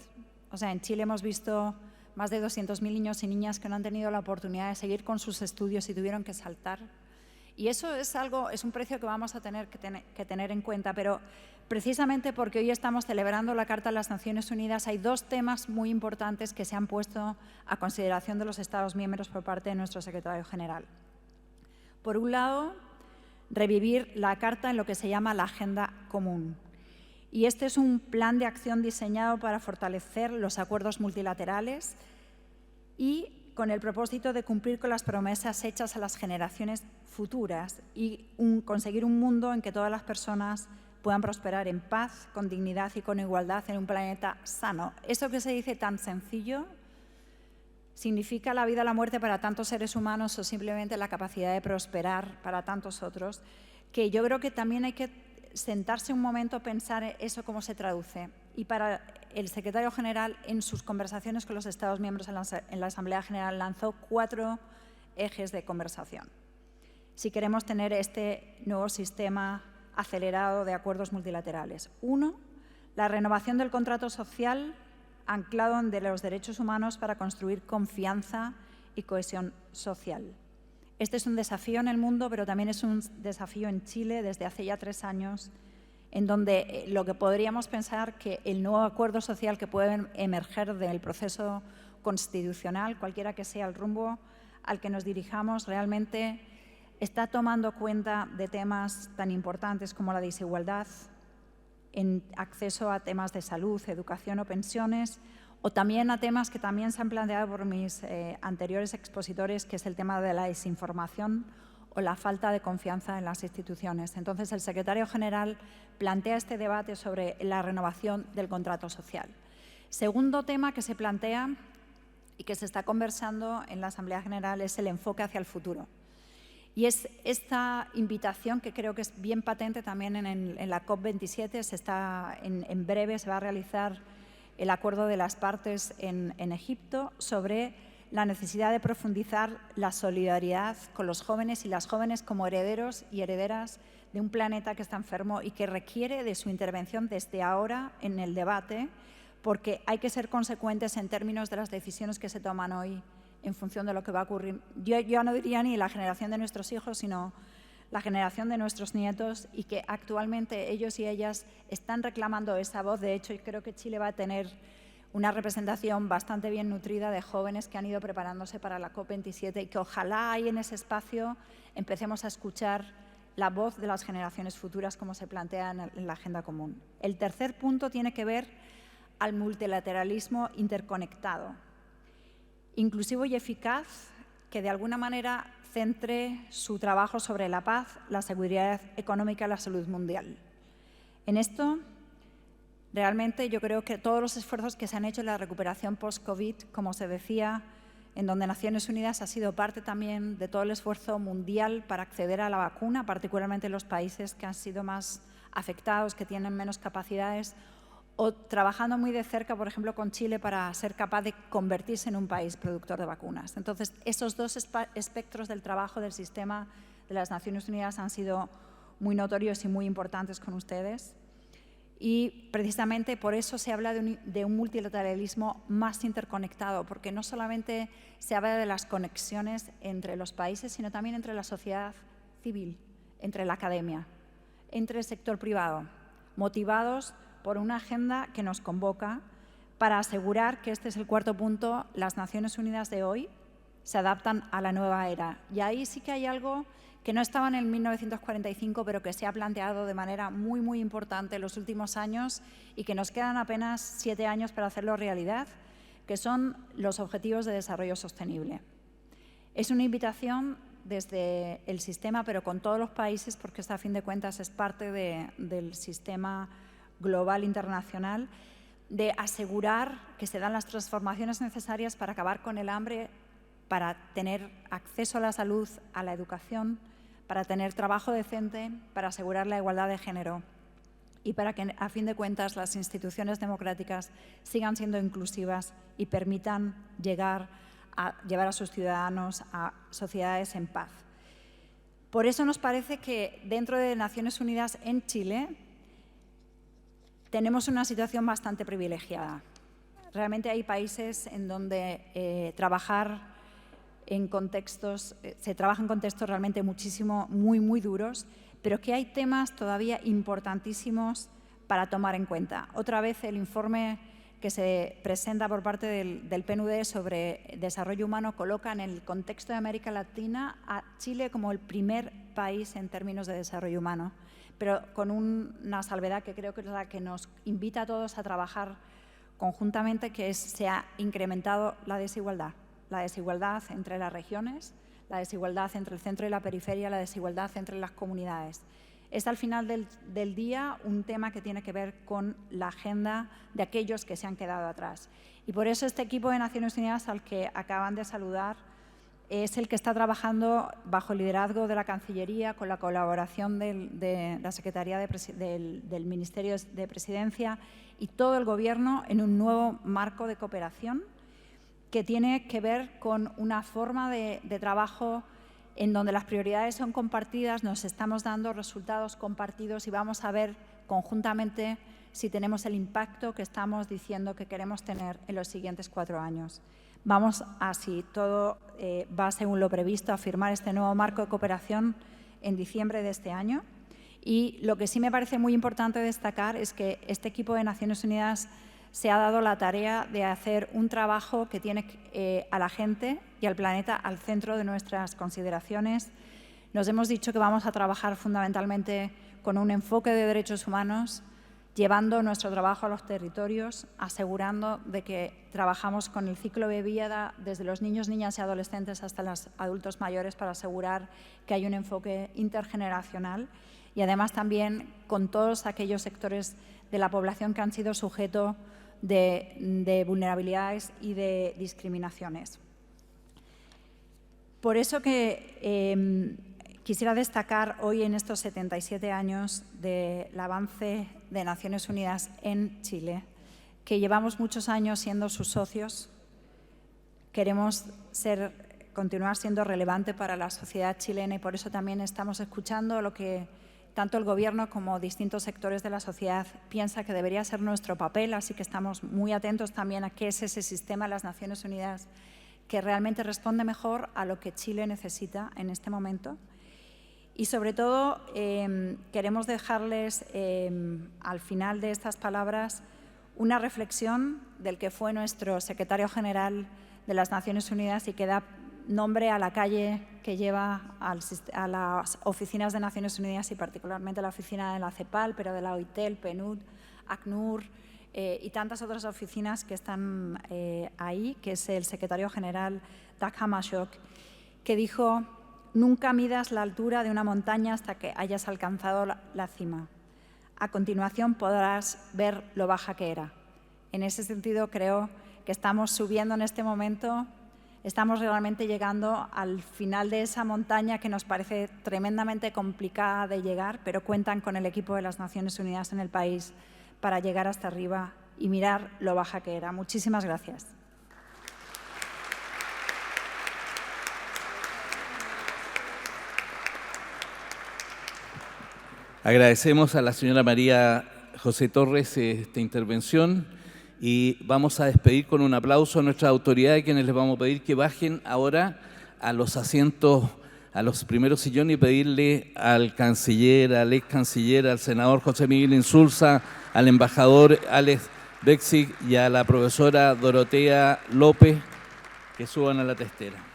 O sea, en Chile hemos visto más de 200.000 niños y niñas que no han tenido la oportunidad de seguir con sus estudios y tuvieron que saltar. Y eso es un precio que vamos a tener que tener en cuenta, pero precisamente porque hoy estamos celebrando la Carta de las Naciones Unidas, hay dos temas muy importantes que se han puesto a consideración de los Estados miembros por parte de nuestro secretario general. Por un lado, revivir la Carta en lo que se llama la Agenda Común. Y este es un plan de acción diseñado para fortalecer los acuerdos multilaterales y con el propósito de cumplir con las promesas hechas a las generaciones futuras y conseguir un mundo en que todas las personas puedan prosperar en paz, con dignidad y con igualdad en un planeta sano. Eso que se dice tan sencillo significa la vida o la muerte para tantos seres humanos o simplemente la capacidad de prosperar para tantos otros, que yo creo que también hay que sentarse un momento a pensar eso cómo se traduce. Y para el secretario general, en sus conversaciones con los Estados miembros en la Asamblea General, lanzó 4 ejes de conversación. Si queremos tener este nuevo sistema acelerado de acuerdos multilaterales. 1, la renovación del contrato social anclado en los derechos humanos para construir confianza y cohesión social. Este es un desafío en el mundo, pero también es un desafío en Chile desde hace ya 3 años, en donde lo que podríamos pensar que el nuevo acuerdo social que puede emerger del proceso constitucional, cualquiera que sea el rumbo al que nos dirijamos, realmente está tomando cuenta de temas tan importantes como la desigualdad en acceso a temas de salud, educación o pensiones, o también a temas que también se han planteado por mis anteriores expositores, que es el tema de la desinformación o la falta de confianza en las instituciones. Entonces, el secretario general plantea este debate sobre la renovación del contrato social. Segundo tema que se plantea y que se está conversando en la Asamblea General es el enfoque hacia el futuro. Y es esta invitación que creo que es bien patente también en la COP27. En breve se va a realizar el acuerdo de las partes en Egipto sobre la necesidad de profundizar la solidaridad con los jóvenes y las jóvenes como herederos y herederas de un planeta que está enfermo y que requiere de su intervención desde ahora en el debate, porque hay que ser consecuentes en términos de las decisiones que se toman hoy en función de lo que va a ocurrir. Yo no diría ni la generación de nuestros hijos, sino la generación de nuestros nietos, y que actualmente ellos y ellas están reclamando esa voz. De hecho, creo que Chile va a tener una representación bastante bien nutrida de jóvenes que han ido preparándose para la COP27 y que ojalá ahí en ese espacio empecemos a escuchar la voz de las generaciones futuras como se plantea en la agenda común. El tercer punto tiene que ver al multilateralismo interconectado, inclusivo y eficaz, que de alguna manera centre su trabajo sobre la paz, la seguridad económica y la salud mundial. En esto, realmente yo creo que todos los esfuerzos que se han hecho en la recuperación post-COVID, como se decía, en donde Naciones Unidas ha sido parte también de todo el esfuerzo mundial para acceder a la vacuna, particularmente en los países que han sido más afectados, que tienen menos capacidades, o trabajando muy de cerca, por ejemplo, con Chile para ser capaz de convertirse en un país productor de vacunas. Entonces, esos dos espectros del trabajo del sistema de las Naciones Unidas han sido muy notorios y muy importantes con ustedes. Y precisamente por eso se habla de un multilateralismo más interconectado, porque no solamente se habla de las conexiones entre los países, sino también entre la sociedad civil, entre la academia, entre el sector privado, motivados por una agenda que nos convoca para asegurar que, este es el cuarto punto, las Naciones Unidas de hoy se adaptan a la nueva era. Y ahí sí que hay algo que no estaba en el 1945, pero que se ha planteado de manera muy, muy importante en los últimos años y que nos quedan apenas 7 años para hacerlo realidad, que son los Objetivos de Desarrollo Sostenible. Es una invitación desde el sistema, pero con todos los países, porque esta, a fin de cuentas, es parte del sistema global internacional, de asegurar que se dan las transformaciones necesarias para acabar con el hambre, para tener acceso a la salud, a la educación, para tener trabajo decente, para asegurar la igualdad de género y para que, a fin de cuentas, las instituciones democráticas sigan siendo inclusivas y permitan llevar a sus ciudadanos a sociedades en paz. Por eso nos parece que dentro de Naciones Unidas en Chile tenemos una situación bastante privilegiada. Realmente hay países en donde se trabaja en contextos realmente muy duros, pero que hay temas todavía importantísimos para tomar en cuenta. Otra vez, el informe que se presenta por parte del PNUD sobre desarrollo humano coloca en el contexto de América Latina a Chile como el primer país en términos de desarrollo humano, pero con una salvedad que creo que es la que nos invita a todos a trabajar conjuntamente, que se ha incrementado la desigualdad entre las regiones, la desigualdad entre el centro y la periferia, la desigualdad entre las comunidades. Es al final del día un tema que tiene que ver con la agenda de aquellos que se han quedado atrás. Y por eso este equipo de Naciones Unidas al que acaban de saludar es el que está trabajando bajo el liderazgo de la Cancillería, con la colaboración de la Secretaría del Ministerio de Presidencia y todo el Gobierno en un nuevo marco de cooperación que tiene que ver con una forma de trabajo en donde las prioridades son compartidas, nos estamos dando resultados compartidos y vamos a ver conjuntamente si tenemos el impacto que estamos diciendo que queremos tener en los siguientes 4 años. Vamos a, si todo va según lo previsto, a firmar este nuevo marco de cooperación en diciembre de este año. Y lo que sí me parece muy importante destacar es que este equipo de Naciones Unidas se ha dado la tarea de hacer un trabajo que tiene a la gente y al planeta al centro de nuestras consideraciones. Nos hemos dicho que vamos a trabajar fundamentalmente con un enfoque de derechos humanos, llevando nuestro trabajo a los territorios, asegurando de que trabajamos con el ciclo de vida desde los niños, niñas y adolescentes hasta los adultos mayores para asegurar que hay un enfoque intergeneracional y además también con todos aquellos sectores de la población que han sido sujetos de vulnerabilidades y de discriminaciones. Por eso que quisiera destacar hoy en estos 77 años del avance de Naciones Unidas en Chile, que llevamos muchos años siendo sus socios, Queremos continuar siendo relevante para la sociedad chilena y por eso también estamos escuchando lo que tanto el Gobierno como distintos sectores de la sociedad piensa que debería ser nuestro papel, así que estamos muy atentos también a qué es ese sistema de las Naciones Unidas que realmente responde mejor a lo que Chile necesita en este momento. Y sobre todo queremos dejarles al final de estas palabras una reflexión del que fue nuestro secretario general de las Naciones Unidas y que da nombre a la calle que lleva a las oficinas de Naciones Unidas y particularmente la oficina de la CEPAL, pero de la OIT, el PNUD, ACNUR y tantas otras oficinas que están ahí, que es el secretario general Dag Hammarskjöld, que dijo: nunca midas la altura de una montaña hasta que hayas alcanzado la cima. A continuación podrás ver lo baja que era. En ese sentido creo que estamos subiendo en este momento, estamos realmente llegando al final de esa montaña que nos parece tremendamente complicada de llegar, pero cuentan con el equipo de las Naciones Unidas en el país para llegar hasta arriba y mirar lo baja que era. Muchísimas gracias. Agradecemos a la señora María José Torres esta intervención y vamos a despedir con un aplauso a nuestras autoridades, quienes les vamos a pedir que bajen ahora a los asientos, a los primeros sillones, y pedirle al canciller, al ex canciller, al senador José Miguel Insulza, al embajador Alex Bexig y a la profesora Dorotea López que suban a la testera.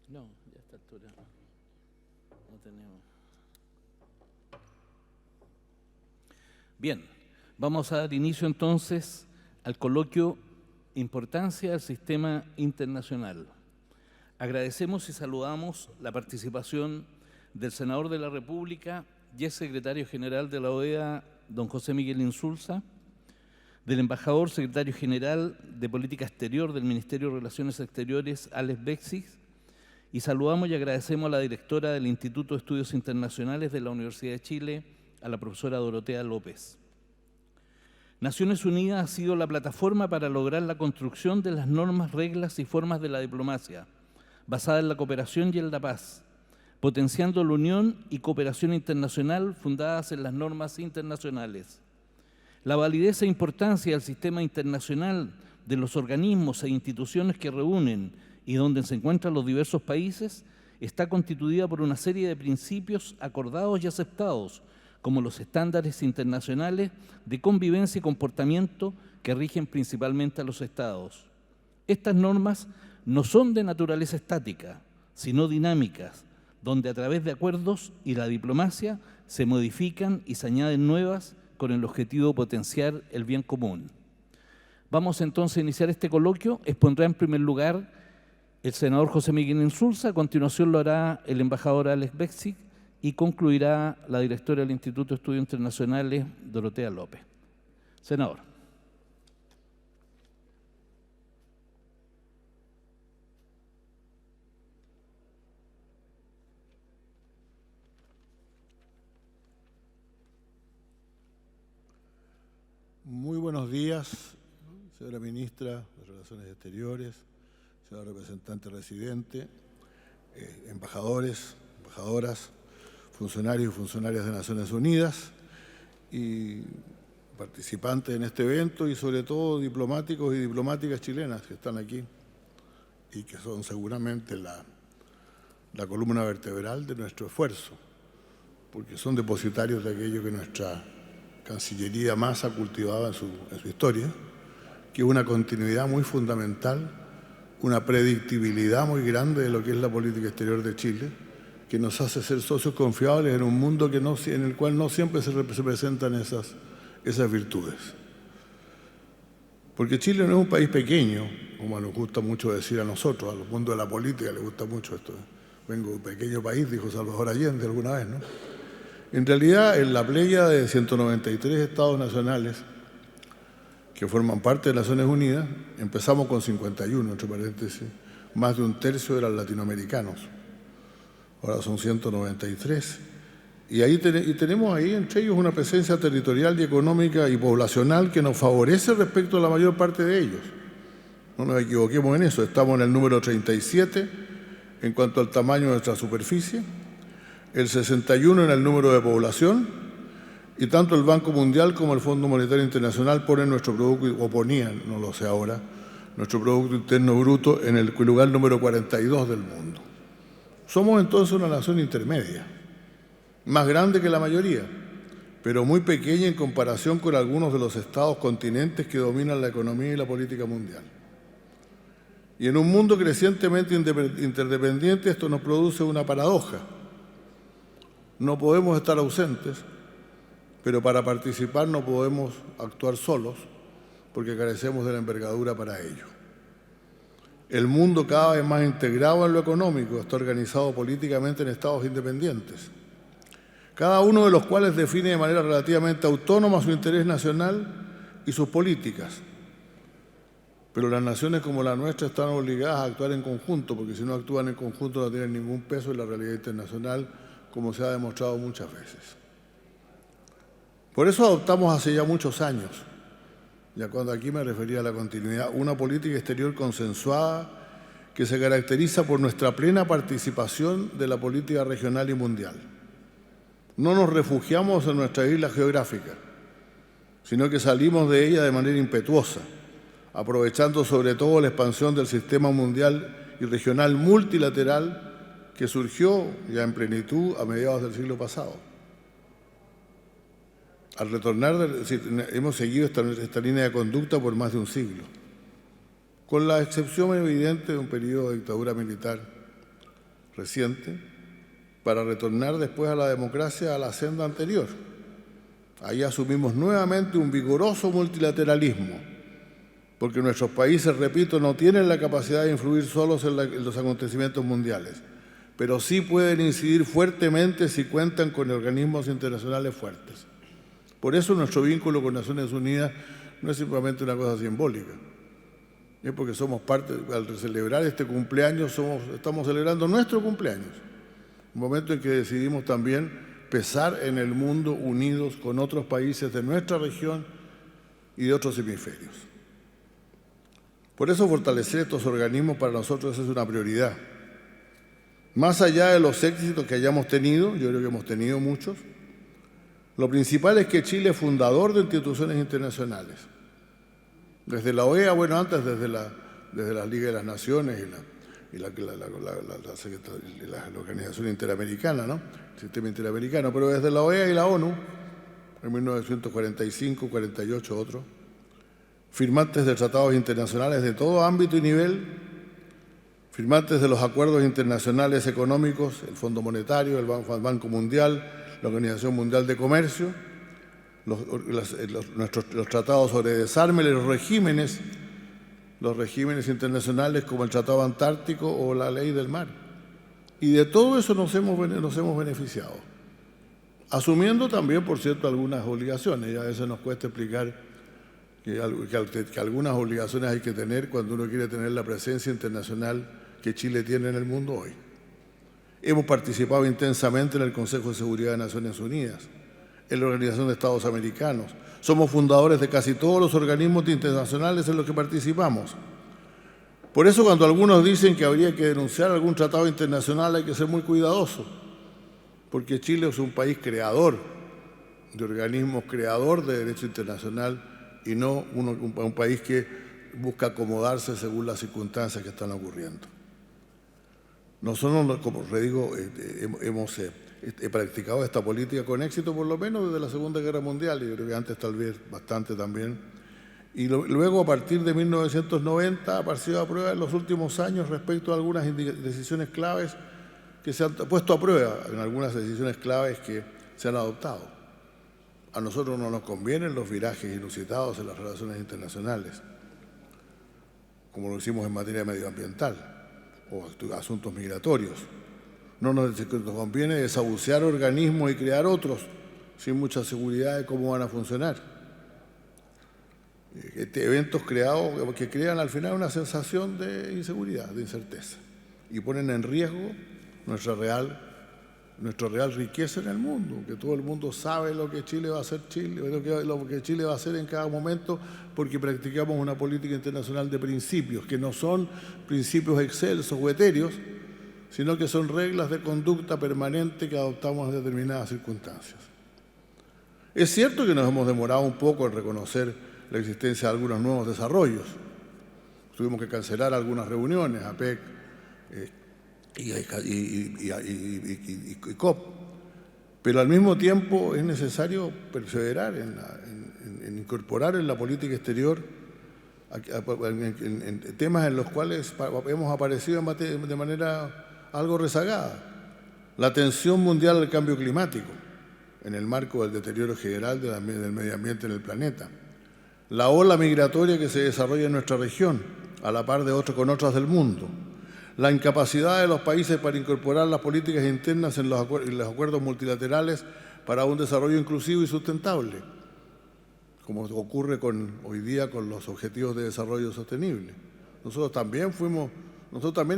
No, ya a esta altura no tenemos. Bien, vamos a dar inicio entonces al coloquio Importancia del Sistema Internacional. Agradecemos y saludamos la participación del senador de la República y ex secretario general de la OEA, don José Miguel Insulza, del embajador secretario general de Política Exterior del Ministerio de Relaciones Exteriores, Alex Bexig, y saludamos y agradecemos a la directora del Instituto de Estudios Internacionales de la Universidad de Chile, a la profesora Dorotea López. Naciones Unidas ha sido la plataforma para lograr la construcción de las normas, reglas y formas de la diplomacia, basada en la cooperación y en la paz, potenciando la unión y cooperación internacional fundadas en las normas internacionales. La validez e importancia del sistema internacional, de los organismos e instituciones que reúnen y donde se encuentran los diversos países, está constituida por una serie de principios acordados y aceptados, como los estándares internacionales de convivencia y comportamiento que rigen principalmente a los Estados. Estas normas no son de naturaleza estática, sino dinámicas, donde a través de acuerdos y la diplomacia se modifican y se añaden nuevas con el objetivo de potenciar el bien común. Vamos entonces a iniciar este coloquio. Expondrá en primer lugar el senador José Miguel Insulza, a continuación lo hará el embajador Alex Bexig y concluirá la directora del Instituto de Estudios Internacionales, Dorotea López. Senador. Muy buenos días, señora ministra de Relaciones Exteriores, señora representante residente, embajadores, embajadoras, funcionarios y funcionarias de Naciones Unidas y participantes en este evento y sobre todo diplomáticos y diplomáticas chilenas que están aquí y que son seguramente la columna vertebral de nuestro esfuerzo, porque son depositarios de aquello que nuestra Cancillería más ha cultivado en su historia, que es una continuidad muy fundamental, una predictibilidad muy grande de lo que es la política exterior de Chile que nos hace ser socios confiables en un mundo en el cual no siempre se presentan esas virtudes. Porque Chile no es un país pequeño, como nos gusta mucho decir a nosotros, al mundo de la política le gusta mucho esto. Vengo de un pequeño país, dijo Salvador Allende alguna vez, ¿no? En realidad, en la playa de 193 estados nacionales que forman parte de las Naciones Unidas, empezamos con 51, entre paréntesis, más de un tercio eran latinoamericanos. Ahora son 193. Y tenemos ahí entre ellos una presencia territorial y económica y poblacional que nos favorece respecto a la mayor parte de ellos. No nos equivoquemos en eso. Estamos en el número 37 en cuanto al tamaño de nuestra superficie, el 61 en el número de población, y tanto el Banco Mundial como el Fondo Monetario Internacional ponen nuestro producto, o ponían, no lo sé ahora, nuestro Producto Interno Bruto en el lugar número 42 del mundo. Somos entonces una nación intermedia, más grande que la mayoría, pero muy pequeña en comparación con algunos de los estados continentes que dominan la economía y la política mundial. Y en un mundo crecientemente interdependiente, esto nos produce una paradoja. No podemos estar ausentes, pero para participar no podemos actuar solos, porque carecemos de la envergadura para ello. El mundo, cada vez más integrado en lo económico, está organizado políticamente en estados independientes, cada uno de los cuales define de manera relativamente autónoma su interés nacional y sus políticas. Pero las naciones como la nuestra están obligadas a actuar en conjunto, porque si no actúan en conjunto no tienen ningún peso en la realidad internacional, como se ha demostrado muchas veces. Por eso adoptamos hace ya muchos años, ya cuando aquí me refería a la continuidad, una política exterior consensuada que se caracteriza por nuestra plena participación de la política regional y mundial. No nos refugiamos en nuestra isla geográfica, sino que salimos de ella de manera impetuosa, aprovechando sobre todo la expansión del sistema mundial y regional multilateral que surgió ya en plenitud a mediados del siglo pasado. Al retornar, hemos seguido esta línea de conducta por más de un siglo, con la excepción evidente de un periodo de dictadura militar reciente, para retornar después a la democracia a la senda anterior. Ahí asumimos nuevamente un vigoroso multilateralismo, porque nuestros países, repito, no tienen la capacidad de influir solos en los acontecimientos mundiales, pero sí pueden incidir fuertemente si cuentan con organismos internacionales fuertes. Por eso nuestro vínculo con Naciones Unidas no es simplemente una cosa simbólica, es porque somos parte, al celebrar este cumpleaños, estamos celebrando nuestro cumpleaños, un momento en que decidimos también pesar en el mundo unidos con otros países de nuestra región y de otros hemisferios. Por eso fortalecer estos organismos para nosotros es una prioridad. Más allá de los éxitos que hayamos tenido, yo creo que hemos tenido muchos, lo principal es que Chile es fundador de instituciones internacionales. Desde la OEA, bueno, antes desde la Liga de las Naciones y la Organización Interamericana, ¿no? El sistema interamericano, pero desde la OEA y la ONU, en 1945, 48, otros, firmantes de tratados internacionales de todo ámbito y nivel, firmantes de los acuerdos internacionales económicos, el Fondo Monetario, el Banco Mundial, la Organización Mundial de Comercio, los tratados sobre desarme, los regímenes internacionales como el Tratado Antártico o la Ley del Mar. Y de todo eso nos hemos beneficiado, asumiendo también, por cierto, algunas obligaciones. Y a veces nos cuesta explicar que algunas obligaciones hay que tener cuando uno quiere tener la presencia internacional que Chile tiene en el mundo hoy. Hemos participado intensamente en el Consejo de Seguridad de Naciones Unidas, en la Organización de Estados Americanos. Somos fundadores de casi todos los organismos internacionales en los que participamos. Por eso, cuando algunos dicen que habría que denunciar algún tratado internacional, hay que ser muy cuidadoso, porque Chile es un país creador de organismos, creador de derecho internacional, y no un país que busca acomodarse según las circunstancias que están ocurriendo. Nosotros, como les digo, hemos practicado esta política con éxito, por lo menos desde la Segunda Guerra Mundial, y yo creo que antes tal vez bastante también. Y luego, a partir de 1990, ha aparecido a prueba en los últimos años respecto a algunas decisiones claves que se han puesto a prueba en algunas decisiones claves que se han adoptado. A nosotros no nos convienen los virajes inusitados en las relaciones internacionales, como lo hicimos en materia medioambiental o asuntos migratorios. No nos conviene desahuciar organismos y crear otros sin mucha seguridad de cómo van a funcionar. Eventos creados que crean al final una sensación de inseguridad, de incerteza, y ponen en riesgo nuestra real riqueza en el mundo, que todo el mundo sabe lo que Chile va a hacer lo que Chile va a hacer en cada momento, porque practicamos una política internacional de principios, que no son principios excelsos o etéreos, sino que son reglas de conducta permanente que adoptamos en determinadas circunstancias. Es cierto que nos hemos demorado un poco en reconocer la existencia de algunos nuevos desarrollos. Tuvimos que cancelar algunas reuniones, APEC y COP, pero al mismo tiempo es necesario perseverar en incorporar en la política exterior en temas en los cuales hemos aparecido de manera algo rezagada. La tensión mundial al cambio climático, en el marco del deterioro general del medio ambiente en el planeta. La ola migratoria que se desarrolla en nuestra región, a la par de con otras del mundo. La incapacidad de los países para incorporar las políticas internas en los acuerdos multilaterales para un desarrollo inclusivo y sustentable, como ocurre hoy día con los Objetivos de Desarrollo Sostenible. Nosotros también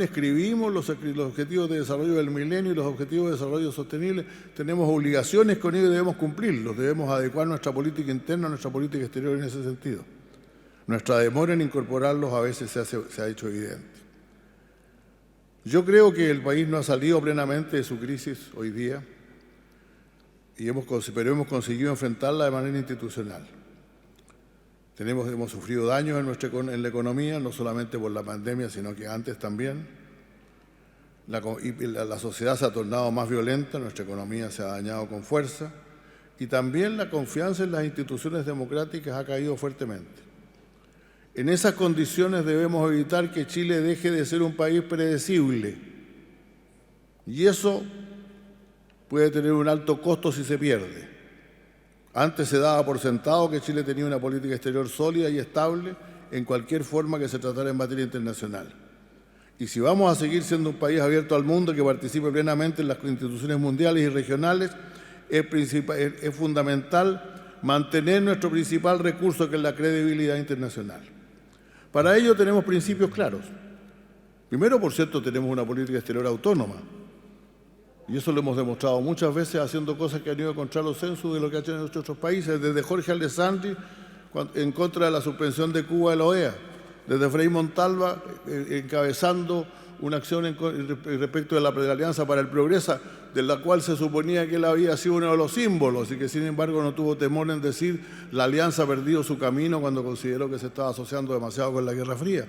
escribimos los Objetivos de Desarrollo del Milenio y los Objetivos de Desarrollo Sostenible. Tenemos obligaciones con ellos y debemos cumplirlos. Debemos adecuar nuestra política interna a nuestra política exterior en ese sentido. Nuestra demora en incorporarlos a veces se ha hecho evidente. Yo creo que el país no ha salido plenamente de su crisis hoy día, pero hemos conseguido enfrentarla de manera institucional. Hemos sufrido daños en la economía, no solamente por la pandemia, sino que antes también. La sociedad se ha tornado más violenta, nuestra economía se ha dañado con fuerza y también la confianza en las instituciones democráticas ha caído fuertemente. En esas condiciones debemos evitar que Chile deje de ser un país predecible y eso puede tener un alto costo si se pierde. Antes se daba por sentado que Chile tenía una política exterior sólida y estable en cualquier forma que se tratara en materia internacional. Y si vamos a seguir siendo un país abierto al mundo que participe plenamente en las instituciones mundiales y regionales, es fundamental mantener nuestro principal recurso, que es la credibilidad internacional. Para ello tenemos principios claros. Primero, por cierto, tenemos una política exterior autónoma. Y eso lo hemos demostrado muchas veces haciendo cosas que han ido contra los censos de lo que han hecho en otros países, desde Jorge Alessandri en contra de la suspensión de Cuba de la OEA, desde Frei Montalva encabezando una acción respecto de la Alianza para el Progreso, de la cual se suponía que él había sido uno de los símbolos y que sin embargo no tuvo temor en decir la Alianza ha perdido su camino cuando consideró que se estaba asociando demasiado con la Guerra Fría.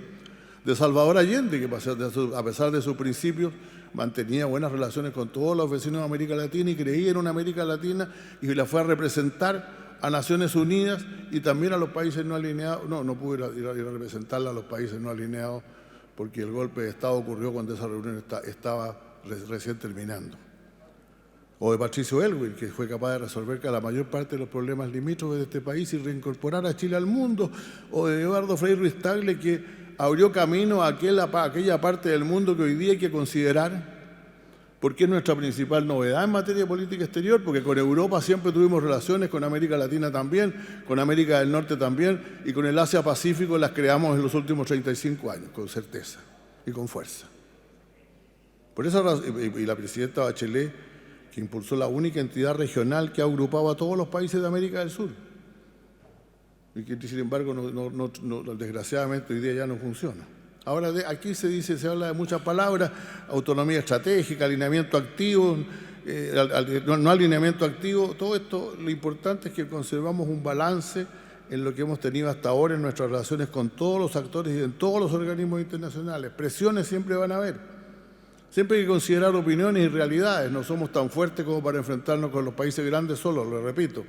De Salvador Allende, que a pesar de sus principios mantenía buenas relaciones con todos los vecinos de América Latina y creía en una América Latina y la fue a representar a Naciones Unidas y también a los países no alineados. No pudo ir a representarla a los países no alineados porque el golpe de Estado ocurrió cuando esa reunión estaba recién terminando. O de Patricio Aylwin, que fue capaz de resolver la mayor parte de los problemas limítrofes de este país y reincorporar a Chile al mundo. O de Eduardo Frei Ruiz Tagle, que abrió camino a aquella parte del mundo que hoy día hay que considerar, porque es nuestra principal novedad en materia de política exterior, porque con Europa siempre tuvimos relaciones, con América Latina también, con América del Norte también, y con el Asia-Pacífico las creamos en los últimos 35 años, con certeza y con fuerza. Por esa razón, y la presidenta Bachelet, que impulsó la única entidad regional que ha agrupado a todos los países de América del Sur, y que sin embargo desgraciadamente hoy día ya no funciona. Ahora aquí se habla de muchas palabras: autonomía estratégica, alineamiento activo, no alineamiento activo. Todo esto, lo importante es que conservamos un balance en lo que hemos tenido hasta ahora en nuestras relaciones con todos los actores y en todos los organismos internacionales. Presiones siempre van a haber. Siempre hay que considerar opiniones y realidades. No somos tan fuertes como para enfrentarnos con los países grandes solos, lo repito.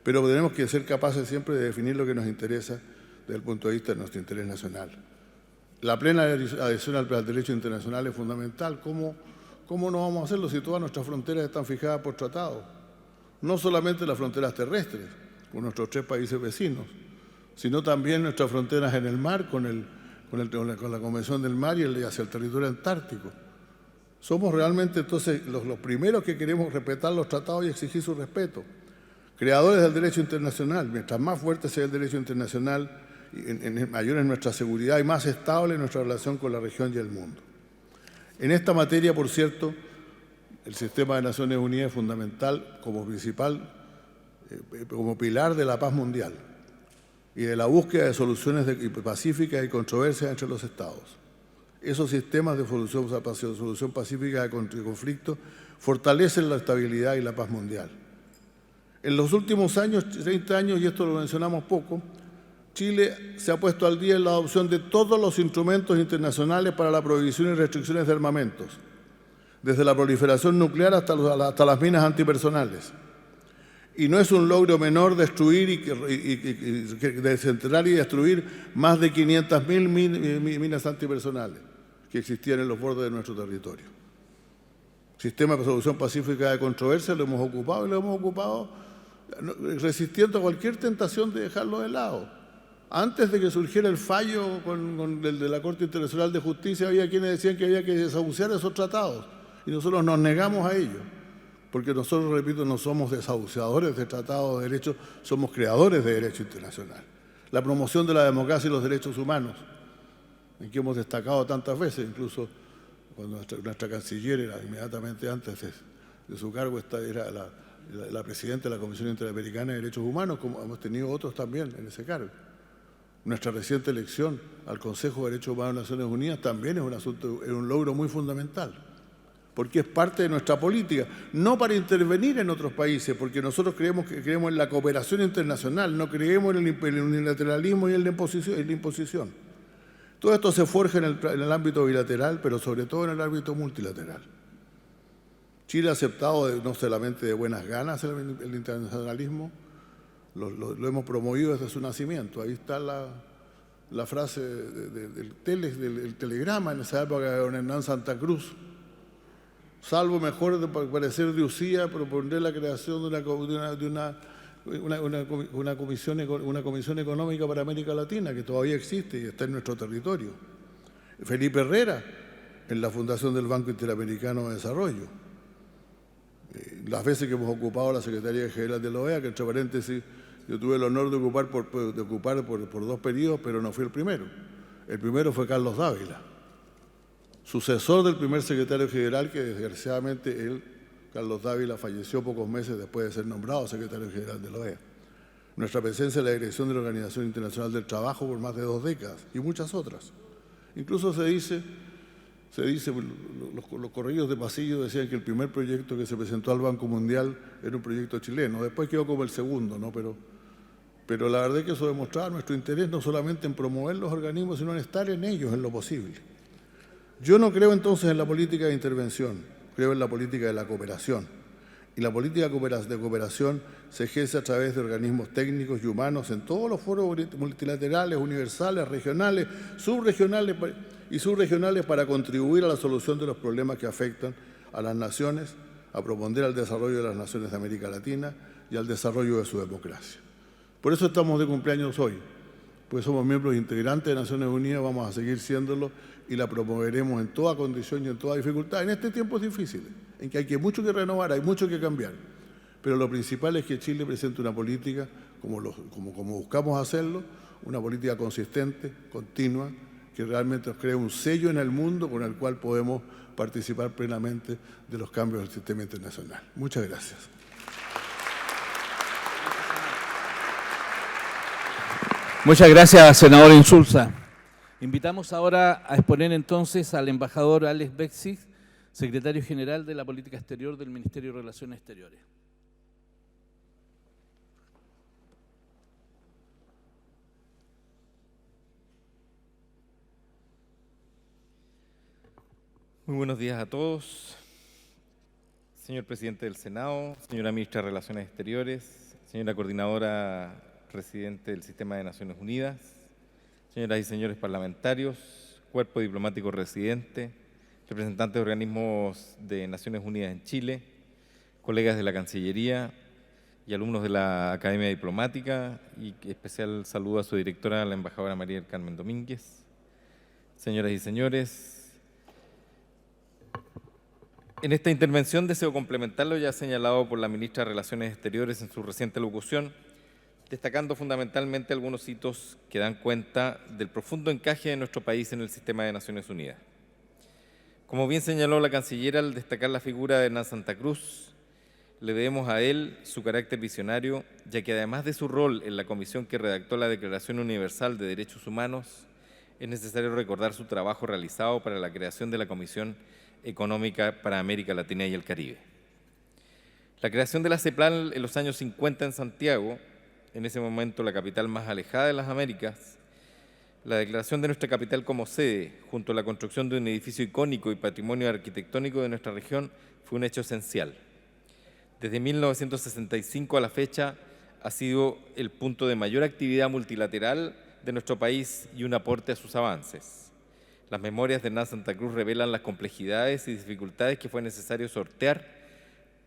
Pero tenemos que ser capaces siempre de definir lo que nos interesa desde el punto de vista de nuestro interés nacional. La plena adhesión al derecho internacional es fundamental, como ¿Cómo no vamos a hacerlo si todas nuestras fronteras están fijadas por tratados? No solamente las fronteras terrestres, con nuestros 3 países vecinos, sino también nuestras fronteras en el mar, con la Convención del Mar y hacia el territorio antártico. Somos realmente entonces los primeros que queremos respetar los tratados y exigir su respeto. Creadores del derecho internacional. Mientras más fuerte sea el derecho internacional, mayor es nuestra seguridad y más estable nuestra relación con la región y el mundo. En esta materia, por cierto, el sistema de Naciones Unidas es fundamental como pilar de la paz mundial y de la búsqueda de soluciones pacíficas y controversias entre los estados. Esos sistemas de solución pacífica de conflictos fortalecen la estabilidad y la paz mundial. En los últimos años, 30 años, y esto lo mencionamos poco, Chile se ha puesto al día en la adopción de todos los instrumentos internacionales para la prohibición y restricciones de armamentos, desde la proliferación nuclear hasta las minas antipersonales. Y no es un logro menor destruir desenterrar y destruir más de 500.000 minas antipersonales que existían en los bordes de nuestro territorio. Sistema de solución pacífica de controversia lo hemos ocupado y lo hemos ocupado resistiendo a cualquier tentación de dejarlo de lado. Antes de que surgiera el fallo de la Corte Internacional de Justicia, había quienes decían que había que desahuciar esos tratados y nosotros nos negamos a ello, porque nosotros, repito, no somos desahuciadores de tratados de derecho, somos creadores de derecho internacional. La promoción de la democracia y los derechos humanos, en que hemos destacado tantas veces, incluso cuando nuestra canciller era inmediatamente antes de su cargo, era la presidenta de la Comisión Interamericana de Derechos Humanos, como hemos tenido otros también en ese cargo. Nuestra reciente elección al Consejo de Derechos Humanos de Naciones Unidas también es un logro muy fundamental, porque es parte de nuestra política, no para intervenir en otros países, porque nosotros creemos en la cooperación internacional, no creemos en el unilateralismo y en la imposición. Todo esto se forja en el ámbito bilateral, pero sobre todo en el ámbito multilateral. Chile ha aceptado no solamente de buenas ganas el internacionalismo, lo hemos promovido desde su nacimiento. Ahí está la frase del telegrama en esa época de don Hernán Santa Cruz. Salvo mejor de parecer de usía, propondré la creación de una comisión económica para América Latina, que todavía existe y está en nuestro territorio. Felipe Herrera, en la fundación del Banco Interamericano de Desarrollo. Las veces que hemos ocupado la Secretaría General de la OEA, que entre paréntesis yo tuve el honor de ocupar por 2 periodos, pero no fui el primero. El primero fue Carlos Dávila, sucesor del primer secretario general, que desgraciadamente Carlos Dávila, falleció pocos meses después de ser nombrado secretario general de la OEA. Nuestra presencia en la dirección de la Organización Internacional del Trabajo por más de 2 décadas y muchas otras. Incluso se dice, los corrillos de pasillo decían que el primer proyecto que se presentó al Banco Mundial era un proyecto chileno, después quedó como el segundo, ¿no? Pero la verdad es que eso demostraba nuestro interés no solamente en promover los organismos, sino en estar en ellos en lo posible. Yo no creo entonces en la política de intervención, creo en la política de la cooperación. Y la política de cooperación se ejerce a través de organismos técnicos y humanos en todos los foros multilaterales, universales, regionales, subregionales para contribuir a la solución de los problemas que afectan a las naciones, a proponder al desarrollo de las naciones de América Latina y al desarrollo de su democracia. Por eso estamos de cumpleaños hoy, pues somos miembros integrantes de Naciones Unidas, vamos a seguir siéndolo y la promoveremos en toda condición y en toda dificultad, en este tiempo difícil, en que hay mucho que renovar, hay mucho que cambiar. Pero lo principal es que Chile presente una política, como buscamos hacerlo, una política consistente, continua, que realmente nos cree un sello en el mundo con el cual podemos participar plenamente de los cambios del sistema internacional. Muchas gracias. Muchas gracias, senador Insulza. Invitamos ahora a exponer entonces al embajador Alex Bexig, secretario general de la Política Exterior del Ministerio de Relaciones Exteriores. Muy buenos días a todos. Señor presidente del Senado, señora ministra de Relaciones Exteriores, señora coordinadora residente del Sistema de Naciones Unidas, señoras y señores parlamentarios, cuerpo diplomático residente, representantes de organismos de Naciones Unidas en Chile, colegas de la Cancillería y alumnos de la Academia Diplomática, y especial saludo a su directora, la embajadora María del Carmen Domínguez. Señoras y señores, en esta intervención deseo complementar lo ya señalado por la ministra de Relaciones Exteriores en su reciente locución, destacando fundamentalmente algunos hitos que dan cuenta del profundo encaje de nuestro país en el sistema de Naciones Unidas. Como bien señaló la canciller al destacar la figura de Hernán Santa Cruz, le debemos a él su carácter visionario, ya que además de su rol en la comisión que redactó la Declaración Universal de Derechos Humanos, es necesario recordar su trabajo realizado para la creación de la Comisión Económica para América Latina y el Caribe. La creación de la CEPLAL en los años 50 en Santiago, en ese momento la capital más alejada de las Américas, la declaración de nuestra capital como sede, junto a la construcción de un edificio icónico y patrimonio arquitectónico de nuestra región, fue un hecho esencial. Desde 1965 a la fecha ha sido el punto de mayor actividad multilateral de nuestro país y un aporte a sus avances. Las memorias de Hernán Santa Cruz revelan las complejidades y dificultades que fue necesario sortear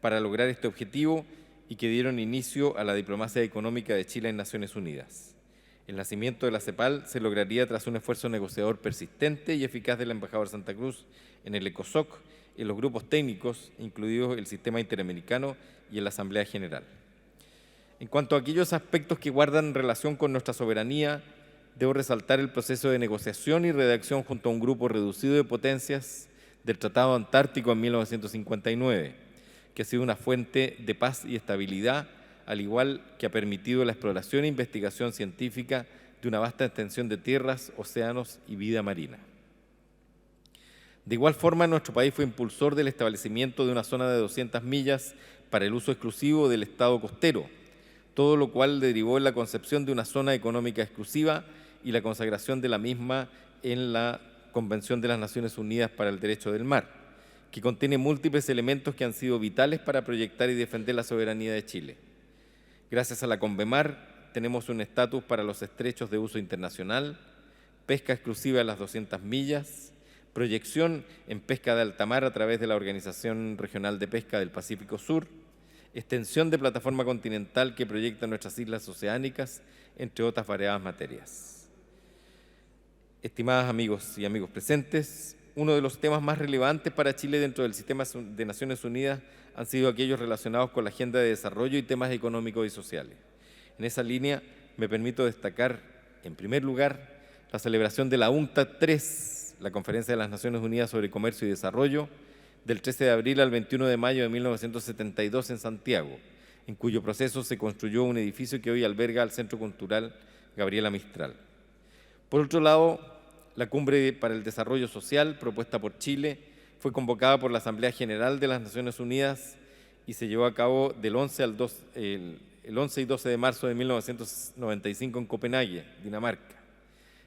para lograr este objetivo y que dieron inicio a la diplomacia económica de Chile en Naciones Unidas. El nacimiento de la CEPAL se lograría tras un esfuerzo negociador persistente y eficaz del embajador Santa Cruz en el ECOSOC, en los grupos técnicos, incluidos el Sistema Interamericano y en la Asamblea General. En cuanto a aquellos aspectos que guardan relación con nuestra soberanía, debo resaltar el proceso de negociación y redacción junto a un grupo reducido de potencias del Tratado Antártico en 1959, que ha sido una fuente de paz y estabilidad, al igual que ha permitido la exploración e investigación científica de una vasta extensión de tierras, océanos y vida marina. De igual forma, nuestro país fue impulsor del establecimiento de una zona de 200 millas para el uso exclusivo del Estado costero, todo lo cual derivó en la concepción de una zona económica exclusiva y la consagración de la misma en la Convención de las Naciones Unidas para el Derecho del Mar, que contiene múltiples elementos que han sido vitales para proyectar y defender la soberanía de Chile. Gracias a la CONVEMAR tenemos un estatus para los estrechos de uso internacional, pesca exclusiva a las 200 millas, proyección en pesca de alta mar a través de la Organización Regional de Pesca del Pacífico Sur, extensión de plataforma continental que proyecta nuestras islas oceánicas, entre otras variadas materias. Estimadas amigos y amigos presentes, uno de los temas más relevantes para Chile dentro del sistema de Naciones Unidas han sido aquellos relacionados con la agenda de desarrollo y temas económicos y sociales. En esa línea me permito destacar, en primer lugar, la celebración de la UNCTAD III, la Conferencia de las Naciones Unidas sobre Comercio y Desarrollo, del 13 de abril al 21 de mayo de 1972 en Santiago, en cuyo proceso se construyó un edificio que hoy alberga al Centro Cultural Gabriela Mistral. Por otro lado, la Cumbre para el Desarrollo Social, propuesta por Chile, fue convocada por la Asamblea General de las Naciones Unidas y se llevó a cabo del 11 y 12 de marzo de 1995 en Copenhague, Dinamarca.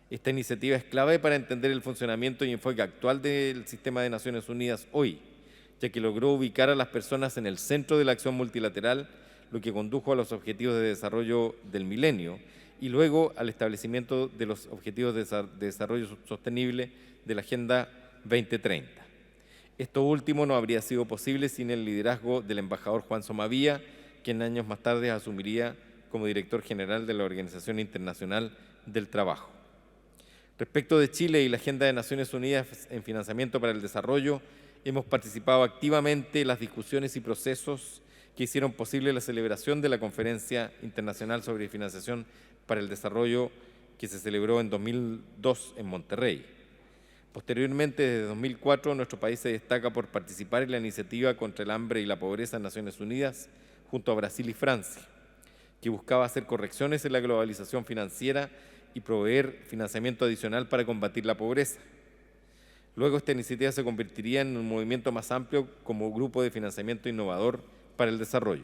Esta iniciativa es clave para entender el funcionamiento y enfoque actual del sistema de Naciones Unidas hoy, ya que logró ubicar a las personas en el centro de la acción multilateral, lo que condujo a los objetivos de desarrollo del milenio y luego al establecimiento de los objetivos de desarrollo sostenible de la Agenda 2030. Esto último no habría sido posible sin el liderazgo del embajador Juan Somavía, quien años más tarde asumiría como director general de la Organización Internacional del Trabajo. Respecto de Chile y la Agenda de Naciones Unidas en Financiamiento para el Desarrollo, hemos participado activamente en las discusiones y procesos que hicieron posible la celebración de la Conferencia Internacional sobre Financiación para el Desarrollo que se celebró en 2002 en Monterrey. Posteriormente, desde 2004, nuestro país se destaca por participar en la iniciativa contra el hambre y la pobreza en Naciones Unidas junto a Brasil y Francia, que buscaba hacer correcciones en la globalización financiera y proveer financiamiento adicional para combatir la pobreza. Luego esta iniciativa se convertiría en un movimiento más amplio como grupo de financiamiento innovador para el desarrollo.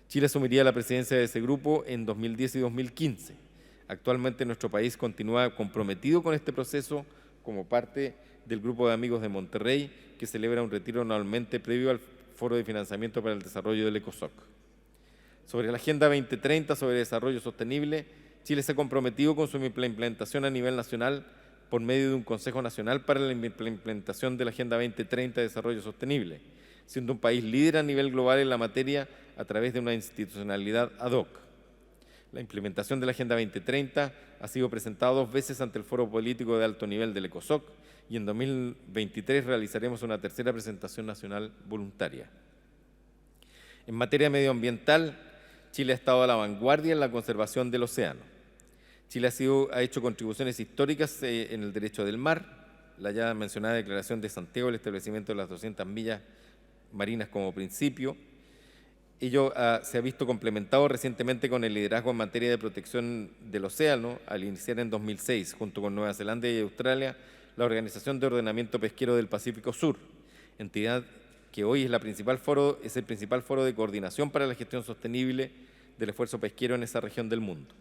Chile asumiría la presidencia de ese grupo en 2010 y 2015. Actualmente nuestro país continúa comprometido con este proceso como parte del grupo de amigos de Monterrey que celebra un retiro anualmente previo al Foro de Financiamiento para el Desarrollo del ECOSOC. Sobre la Agenda 2030 sobre Desarrollo Sostenible, Chile se ha comprometido con su implementación a nivel nacional por medio de un Consejo Nacional para la implementación de la Agenda 2030 de Desarrollo Sostenible, siendo un país líder a nivel global en la materia a través de una institucionalidad ad hoc. La implementación de la Agenda 2030 ha sido presentada 2 veces ante el Foro Político de Alto Nivel del ECOSOC y en 2023 realizaremos una tercera presentación nacional voluntaria. En materia medioambiental, Chile ha estado a la vanguardia en la conservación del océano. Chile ha hecho contribuciones históricas en el derecho del mar, la ya mencionada Declaración de Santiago, el establecimiento de las 200 millas marinas como principio. Ello se ha visto complementado recientemente con el liderazgo en materia de protección del océano, al iniciar en 2006, junto con Nueva Zelanda y Australia, la Organización de Ordenamiento Pesquero del Pacífico Sur, entidad que hoy es el principal foro de coordinación para la gestión sostenible del esfuerzo pesquero en esa región del mundo.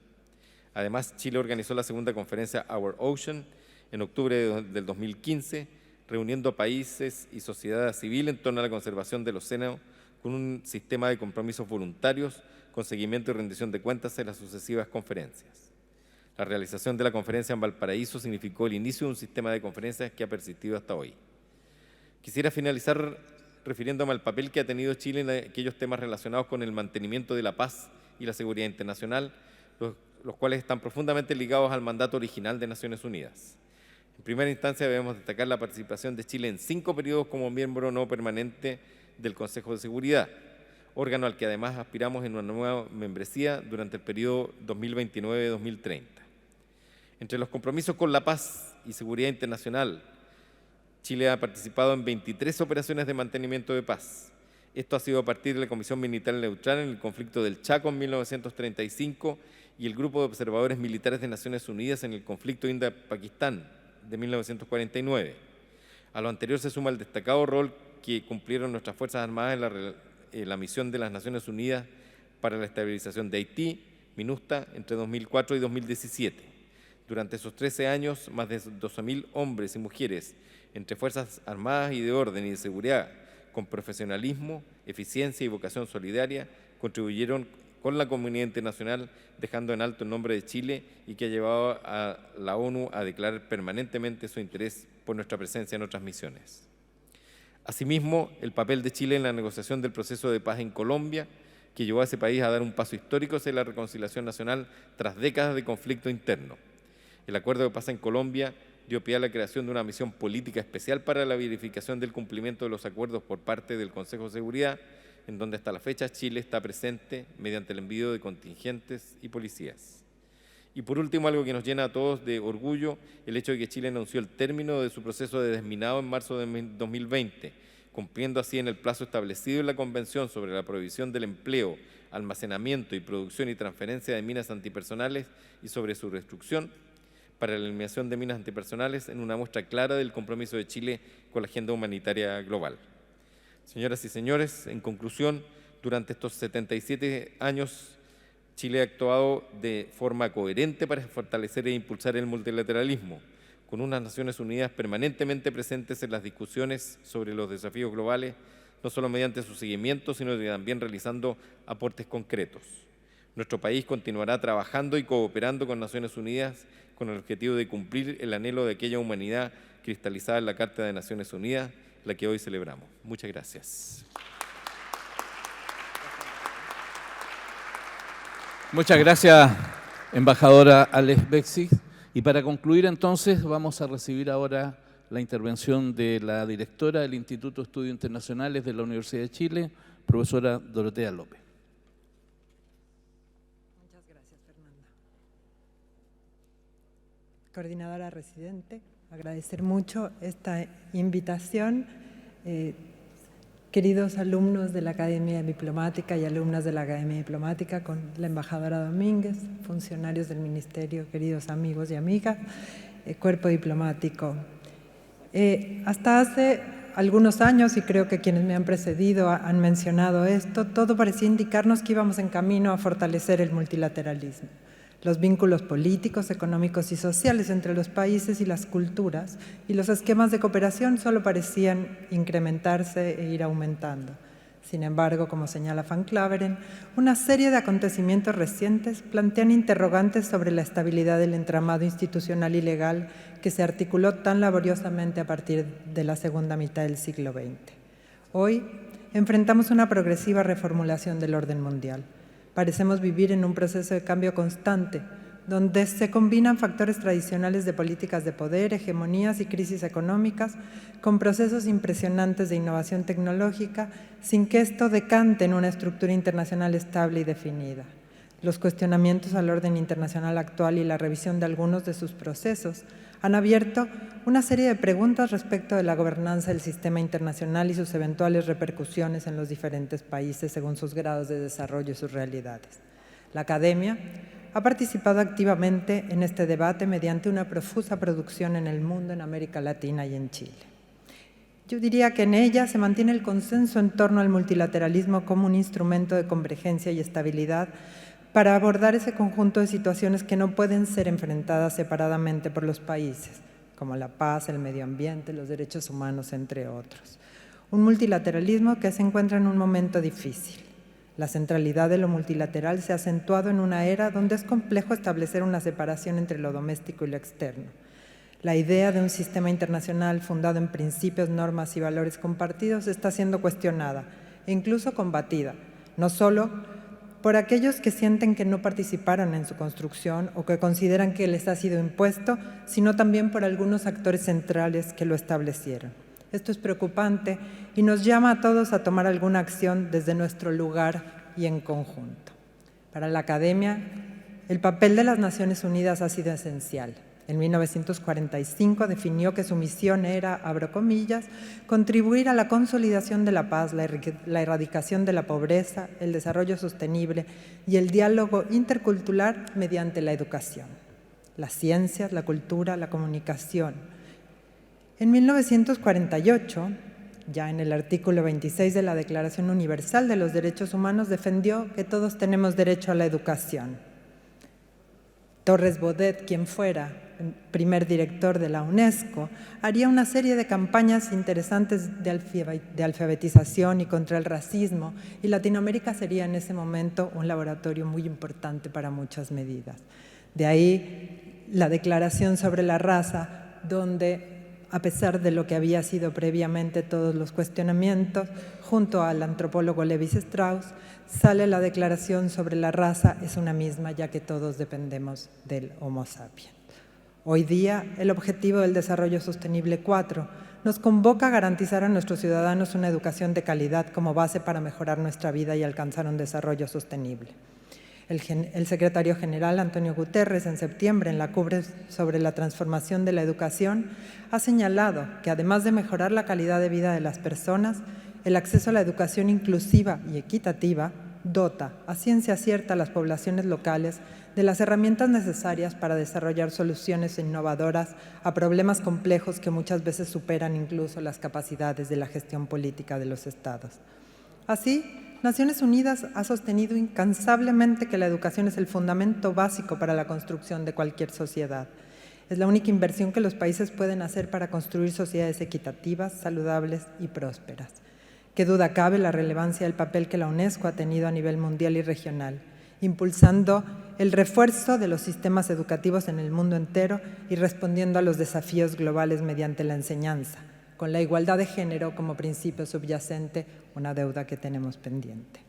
Además, Chile organizó la segunda conferencia Our Ocean en octubre del 2015, reuniendo a países y sociedad civil en torno a la conservación del océano con un sistema de compromisos voluntarios con seguimiento y rendición de cuentas en las sucesivas conferencias. La realización de la conferencia en Valparaíso significó el inicio de un sistema de conferencias que ha persistido hasta hoy. Quisiera finalizar refiriéndome al papel que ha tenido Chile en aquellos temas relacionados con el mantenimiento de la paz y la seguridad internacional, los cuales están profundamente ligados al mandato original de Naciones Unidas. En primera instancia debemos destacar la participación de Chile en 5 periodos como miembro no permanente del Consejo de Seguridad, órgano al que además aspiramos en una nueva membresía durante el periodo 2029-2030. Entre los compromisos con la paz y seguridad internacional, Chile ha participado en 23 operaciones de mantenimiento de paz. Esto ha sido a partir de la Comisión Militar Neutral en el conflicto del Chaco en 1935 y el Grupo de Observadores Militares de Naciones Unidas en el conflicto India-Pakistán de 1949. A lo anterior se suma el destacado rol que cumplieron nuestras Fuerzas Armadas en la misión de las Naciones Unidas para la estabilización de Haití, MINUSTA, entre 2004 y 2017. Durante esos 13 años, más de 12.000 hombres y mujeres, entre Fuerzas Armadas y de orden y de seguridad, con profesionalismo, eficiencia y vocación solidaria, contribuyeron con la comunidad internacional, dejando en alto el nombre de Chile y que ha llevado a la ONU a declarar permanentemente su interés por nuestra presencia en otras misiones. Asimismo, el papel de Chile en la negociación del proceso de paz en Colombia, que llevó a ese país a dar un paso histórico hacia la reconciliación nacional tras décadas de conflicto interno. El acuerdo de paz en Colombia dio pie a la creación de una misión política especial para la verificación del cumplimiento de los acuerdos por parte del Consejo de Seguridad, en donde hasta la fecha Chile está presente mediante el envío de contingentes y policías. Y por último, algo que nos llena a todos de orgullo, el hecho de que Chile anunció el término de su proceso de desminado en marzo de 2020, cumpliendo así en el plazo establecido en la Convención sobre la prohibición del empleo, almacenamiento y producción y transferencia de minas antipersonales y sobre su destrucción, para la eliminación de minas antipersonales en una muestra clara del compromiso de Chile con la agenda humanitaria global. Señoras y señores, en conclusión, durante estos 77 años, Chile ha actuado de forma coherente para fortalecer e impulsar el multilateralismo, con unas Naciones Unidas permanentemente presentes en las discusiones sobre los desafíos globales, no solo mediante su seguimiento, sino también realizando aportes concretos. Nuestro país continuará trabajando y cooperando con Naciones Unidas con el objetivo de cumplir el anhelo de aquella humanidad cristalizada en la Carta de Naciones Unidas, la que hoy celebramos. Muchas gracias. Muchas gracias, embajadora Alex Bexig. Y para concluir entonces vamos a recibir ahora la intervención de la directora del Instituto de Estudios Internacionales de la Universidad de Chile, profesora Dorotea López. Muchas gracias, Fernanda. Coordinadora residente, agradecer mucho esta invitación. Queridos alumnos de la Academia Diplomática y alumnas de la Academia Diplomática, con la embajadora Domínguez, funcionarios del Ministerio, queridos amigos y amigas, cuerpo diplomático. Hasta hace algunos años, y creo que quienes me han precedido han mencionado esto, todo parecía indicarnos que íbamos en camino a fortalecer el multilateralismo. Los vínculos políticos, económicos y sociales entre los países y las culturas y los esquemas de cooperación solo parecían incrementarse e ir aumentando. Sin embargo, como señala Van Claveren, una serie de acontecimientos recientes plantean interrogantes sobre la estabilidad del entramado institucional y legal que se articuló tan laboriosamente a partir de la segunda mitad del siglo XX. Hoy enfrentamos una progresiva reformulación del orden mundial. Parecemos vivir en un proceso de cambio constante, donde se combinan factores tradicionales de políticas de poder, hegemonías y crisis económicas, con procesos impresionantes de innovación tecnológica, sin que esto decante en una estructura internacional estable y definida. Los cuestionamientos al orden internacional actual y la revisión de algunos de sus procesos han abierto una serie de preguntas respecto de la gobernanza del sistema internacional y sus eventuales repercusiones en los diferentes países según sus grados de desarrollo y sus realidades. La academia ha participado activamente en este debate mediante una profusa producción en el mundo, en América Latina y en Chile. Yo diría que en ella se mantiene el consenso en torno al multilateralismo como un instrumento de convergencia y estabilidad para abordar ese conjunto de situaciones que no pueden ser enfrentadas separadamente por los países, como la paz, el medio ambiente, los derechos humanos, entre otros. Un multilateralismo que se encuentra en un momento difícil. La centralidad de lo multilateral se ha acentuado en una era donde es complejo establecer una separación entre lo doméstico y lo externo. La idea de un sistema internacional fundado en principios, normas y valores compartidos está siendo cuestionada e incluso combatida, no solo por aquellos que sienten que no participaron en su construcción o que consideran que les ha sido impuesto, sino también por algunos actores centrales que lo establecieron. Esto es preocupante y nos llama a todos a tomar alguna acción desde nuestro lugar y en conjunto. Para la academia, el papel de las Naciones Unidas ha sido esencial. En 1945 definió que su misión era, abro comillas, contribuir a la consolidación de la paz, la erradicación de la pobreza, el desarrollo sostenible y el diálogo intercultural mediante la educación, las ciencias, la cultura, la comunicación. En 1948, ya en el artículo 26 de la Declaración Universal de los Derechos Humanos, defendió que todos tenemos derecho a la educación. Torres Bodet, quien fuera primer director de la UNESCO, haría una serie de campañas interesantes de alfabetización y contra el racismo, y Latinoamérica sería en ese momento un laboratorio muy importante para muchas medidas. De ahí la Declaración sobre la Raza, donde a pesar de lo que había sido previamente todos los cuestionamientos, junto al antropólogo Levi Strauss, sale la declaración sobre la raza es una misma, ya que todos dependemos del Homo sapiens. Hoy día, el Objetivo del Desarrollo Sostenible 4 nos convoca a garantizar a nuestros ciudadanos una educación de calidad como base para mejorar nuestra vida y alcanzar un desarrollo sostenible. El secretario general Antonio Guterres, en septiembre, en la cumbre sobre la transformación de la educación, ha señalado que además de mejorar la calidad de vida de las personas, el acceso a la educación inclusiva y equitativa dota a ciencia cierta a las poblaciones locales de las herramientas necesarias para desarrollar soluciones innovadoras a problemas complejos que muchas veces superan incluso las capacidades de la gestión política de los estados. Así, Naciones Unidas ha sostenido incansablemente que la educación es el fundamento básico para la construcción de cualquier sociedad. Es la única inversión que los países pueden hacer para construir sociedades equitativas, saludables y prósperas. Qué duda cabe la relevancia del papel que la UNESCO ha tenido a nivel mundial y regional, impulsando el refuerzo de los sistemas educativos en el mundo entero y respondiendo a los desafíos globales mediante la enseñanza, con la igualdad de género como principio subyacente, una deuda que tenemos pendiente.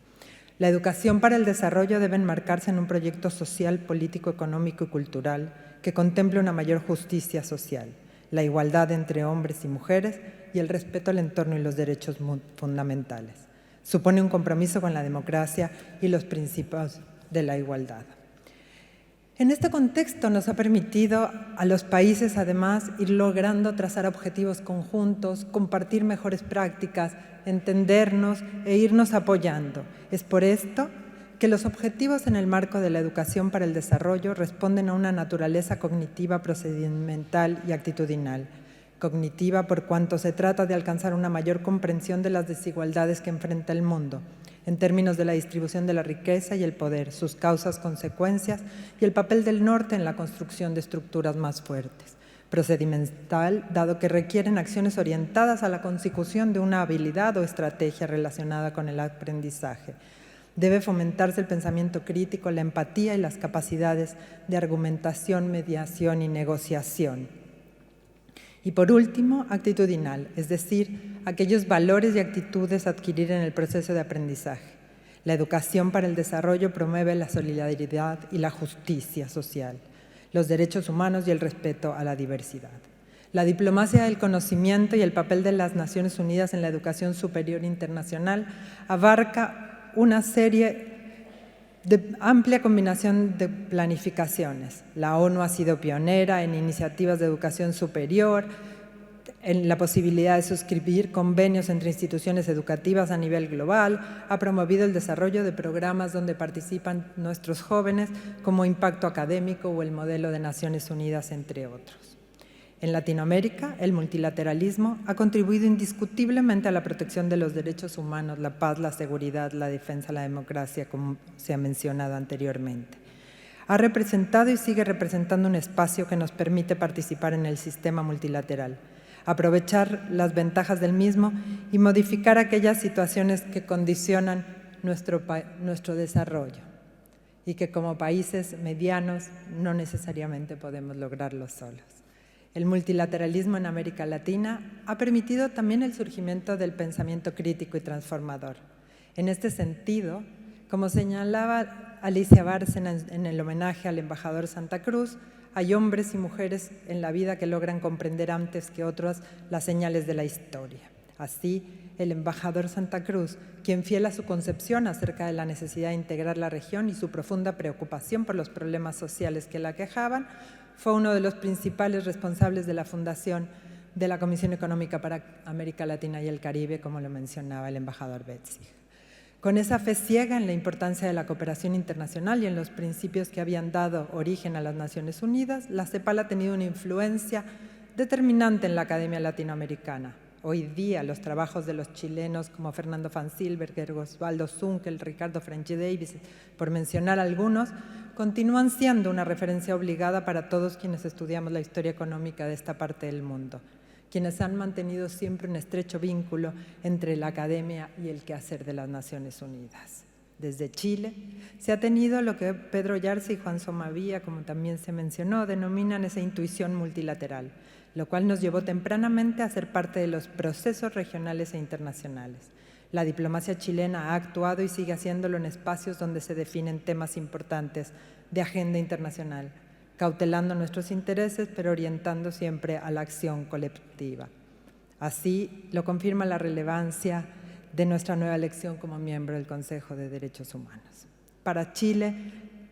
La educación para el desarrollo debe enmarcarse en un proyecto social, político, económico y cultural que contemple una mayor justicia social, la igualdad entre hombres y mujeres y el respeto al entorno y los derechos fundamentales. Supone un compromiso con la democracia y los principios de la igualdad. En este contexto nos ha permitido a los países, además, ir logrando trazar objetivos conjuntos, compartir mejores prácticas, entendernos e irnos apoyando. Es por esto que los objetivos en el marco de la educación para el desarrollo responden a una naturaleza cognitiva, procedimental y actitudinal. Cognitiva por cuanto se trata de alcanzar una mayor comprensión de las desigualdades que enfrenta el mundo, en términos de la distribución de la riqueza y el poder, sus causas, consecuencias y el papel del norte en la construcción de estructuras más fuertes. procedimental, dado que requieren acciones orientadas a la consecución de una habilidad o estrategia relacionada con el aprendizaje. Debe fomentarse el pensamiento crítico, la empatía y las capacidades de argumentación, mediación y negociación. Y por último, actitudinal, es decir, aquellos valores y actitudes a adquirir en el proceso de aprendizaje. La educación para el desarrollo promueve la solidaridad y la justicia social, los derechos humanos y el respeto a la diversidad. La diplomacia del conocimiento y el papel de las Naciones Unidas en la educación superior internacional abarca una serie de amplia combinación de planificaciones. La ONU ha sido pionera en iniciativas de educación superior, en la posibilidad de suscribir convenios entre instituciones educativas a nivel global, ha promovido el desarrollo de programas donde participan nuestros jóvenes como Impacto Académico o el Modelo de Naciones Unidas, entre otros. En Latinoamérica, el multilateralismo ha contribuido indiscutiblemente a la protección de los derechos humanos, la paz, la seguridad, la defensa, la democracia, como se ha mencionado anteriormente. Ha representado y sigue representando un espacio que nos permite participar en el sistema multilateral, aprovechar las ventajas del mismo y modificar aquellas situaciones que condicionan nuestro desarrollo y que como países medianos no necesariamente podemos lograrlo solos. El multilateralismo en América Latina ha permitido también el surgimiento del pensamiento crítico y transformador. En este sentido, como señalaba Alicia Bárcena en el homenaje al embajador Santa Cruz, hay hombres y mujeres en la vida que logran comprender antes que otros las señales de la historia. Así, el embajador Santa Cruz, quien fiel a su concepción acerca de la necesidad de integrar la región y su profunda preocupación por los problemas sociales que la aquejaban, fue uno de los principales responsables de la fundación de la Comisión Económica para América Latina y el Caribe, como lo mencionaba el embajador Betzig. Con esa fe ciega en la importancia de la cooperación internacional y en los principios que habían dado origen a las Naciones Unidas, la CEPAL ha tenido una influencia determinante en la academia latinoamericana. Hoy día, los trabajos de los chilenos como Fernando Van Silberger, Osvaldo Zunkel, Ricardo Franchi Davis, por mencionar algunos, continúan siendo una referencia obligada para todos quienes estudiamos la historia económica de esta parte del mundo, quienes han mantenido siempre un estrecho vínculo entre la academia y el quehacer de las Naciones Unidas. Desde Chile se ha tenido lo que Pedro Yarza y Juan Somavía, como también se mencionó, denominan esa intuición multilateral, lo cual nos llevó tempranamente a ser parte de los procesos regionales e internacionales. La diplomacia chilena ha actuado y sigue haciéndolo en espacios donde se definen temas importantes de agenda internacional, cautelando nuestros intereses, pero orientando siempre a la acción colectiva. Así lo confirma la relevancia de nuestra nueva elección como miembro del Consejo de Derechos Humanos. Para Chile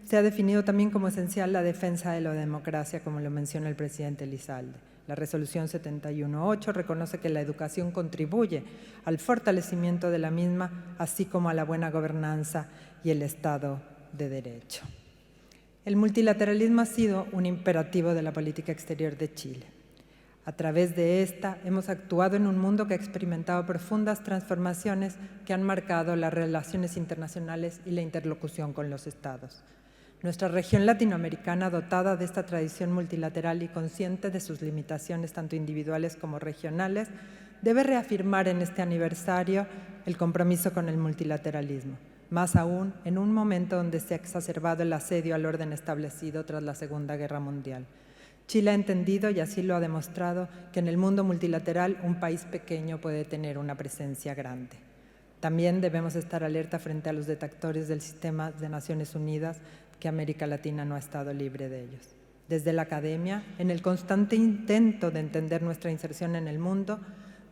se ha definido también como esencial la defensa de la democracia, como lo menciona el presidente Elizalde. La resolución 71.8 reconoce que la educación contribuye al fortalecimiento de la misma, así como a la buena gobernanza y el Estado de Derecho. El multilateralismo ha sido un imperativo de la política exterior de Chile. A través de esta hemos actuado en un mundo que ha experimentado profundas transformaciones que han marcado las relaciones internacionales y la interlocución con los Estados. Nuestra región latinoamericana, dotada de esta tradición multilateral y consciente de sus limitaciones tanto individuales como regionales, debe reafirmar en este aniversario el compromiso con el multilateralismo, más aún en un momento donde se ha exacerbado el asedio al orden establecido tras la Segunda Guerra Mundial. Chile ha entendido, y así lo ha demostrado, que en el mundo multilateral un país pequeño puede tener una presencia grande. También debemos estar alerta frente a los detractores del sistema de Naciones Unidas, que América Latina no ha estado libre de ellos. Desde la academia, en el constante intento de entender nuestra inserción en el mundo,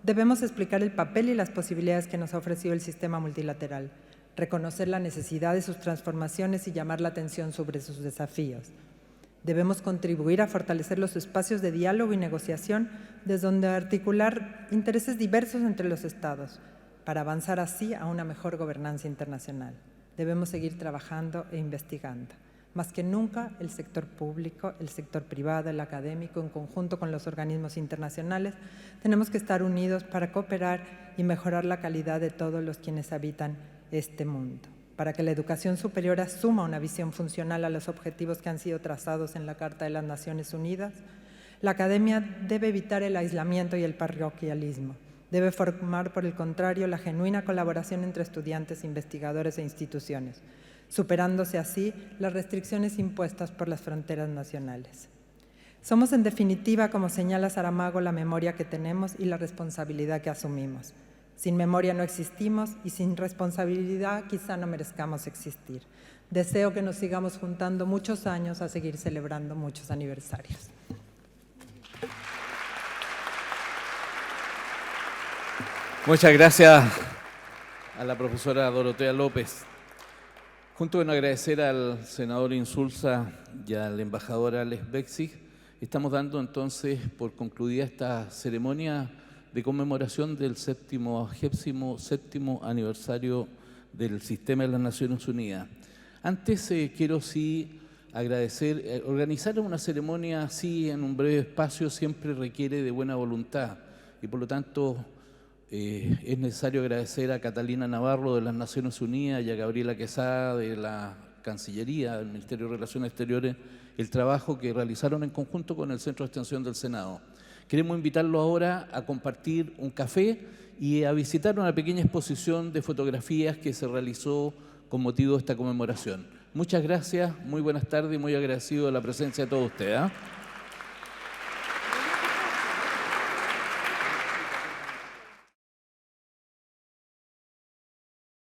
debemos explicar el papel y las posibilidades que nos ha ofrecido el sistema multilateral, reconocer la necesidad de sus transformaciones y llamar la atención sobre sus desafíos. Debemos contribuir a fortalecer los espacios de diálogo y negociación desde donde articular intereses diversos entre los Estados, para avanzar así a una mejor gobernanza internacional. Debemos seguir trabajando e investigando. Más que nunca, el sector público, el sector privado, el académico, en conjunto con los organismos internacionales, tenemos que estar unidos para cooperar y mejorar la calidad de todos los quienes habitan este mundo, para que la educación superior asuma una visión funcional a los objetivos que han sido trazados en la Carta de las Naciones Unidas. La academia debe evitar el aislamiento y el paroquialismo. Debe formar, por el contrario, la genuina colaboración entre estudiantes, investigadores e instituciones, superándose así las restricciones impuestas por las fronteras nacionales. Somos, en definitiva, como señala Saramago, la memoria que tenemos y la responsabilidad que asumimos. Sin memoria no existimos y sin responsabilidad quizá no merezcamos existir. Deseo que nos sigamos juntando muchos años a seguir celebrando muchos aniversarios. Muchas gracias a la profesora Dorotea López. Junto con agradecer al senador Insulza y al embajador Alex Bexig, estamos dando entonces por concluida esta ceremonia de conmemoración del 77º aniversario del Sistema de las Naciones Unidas. Antes quiero sí agradecer, organizar una ceremonia así en un breve espacio siempre requiere de buena voluntad y por lo tanto es necesario agradecer a Catalina Navarro de las Naciones Unidas y a Gabriela Quesada de la Cancillería, del Ministerio de Relaciones Exteriores, el trabajo que realizaron en conjunto con el Centro de Extensión del Senado. Queremos invitarlo ahora a compartir un café y a visitar una pequeña exposición de fotografías que se realizó con motivo de esta conmemoración. Muchas gracias, muy buenas tardes y muy agradecido de la presencia de todos ustedes.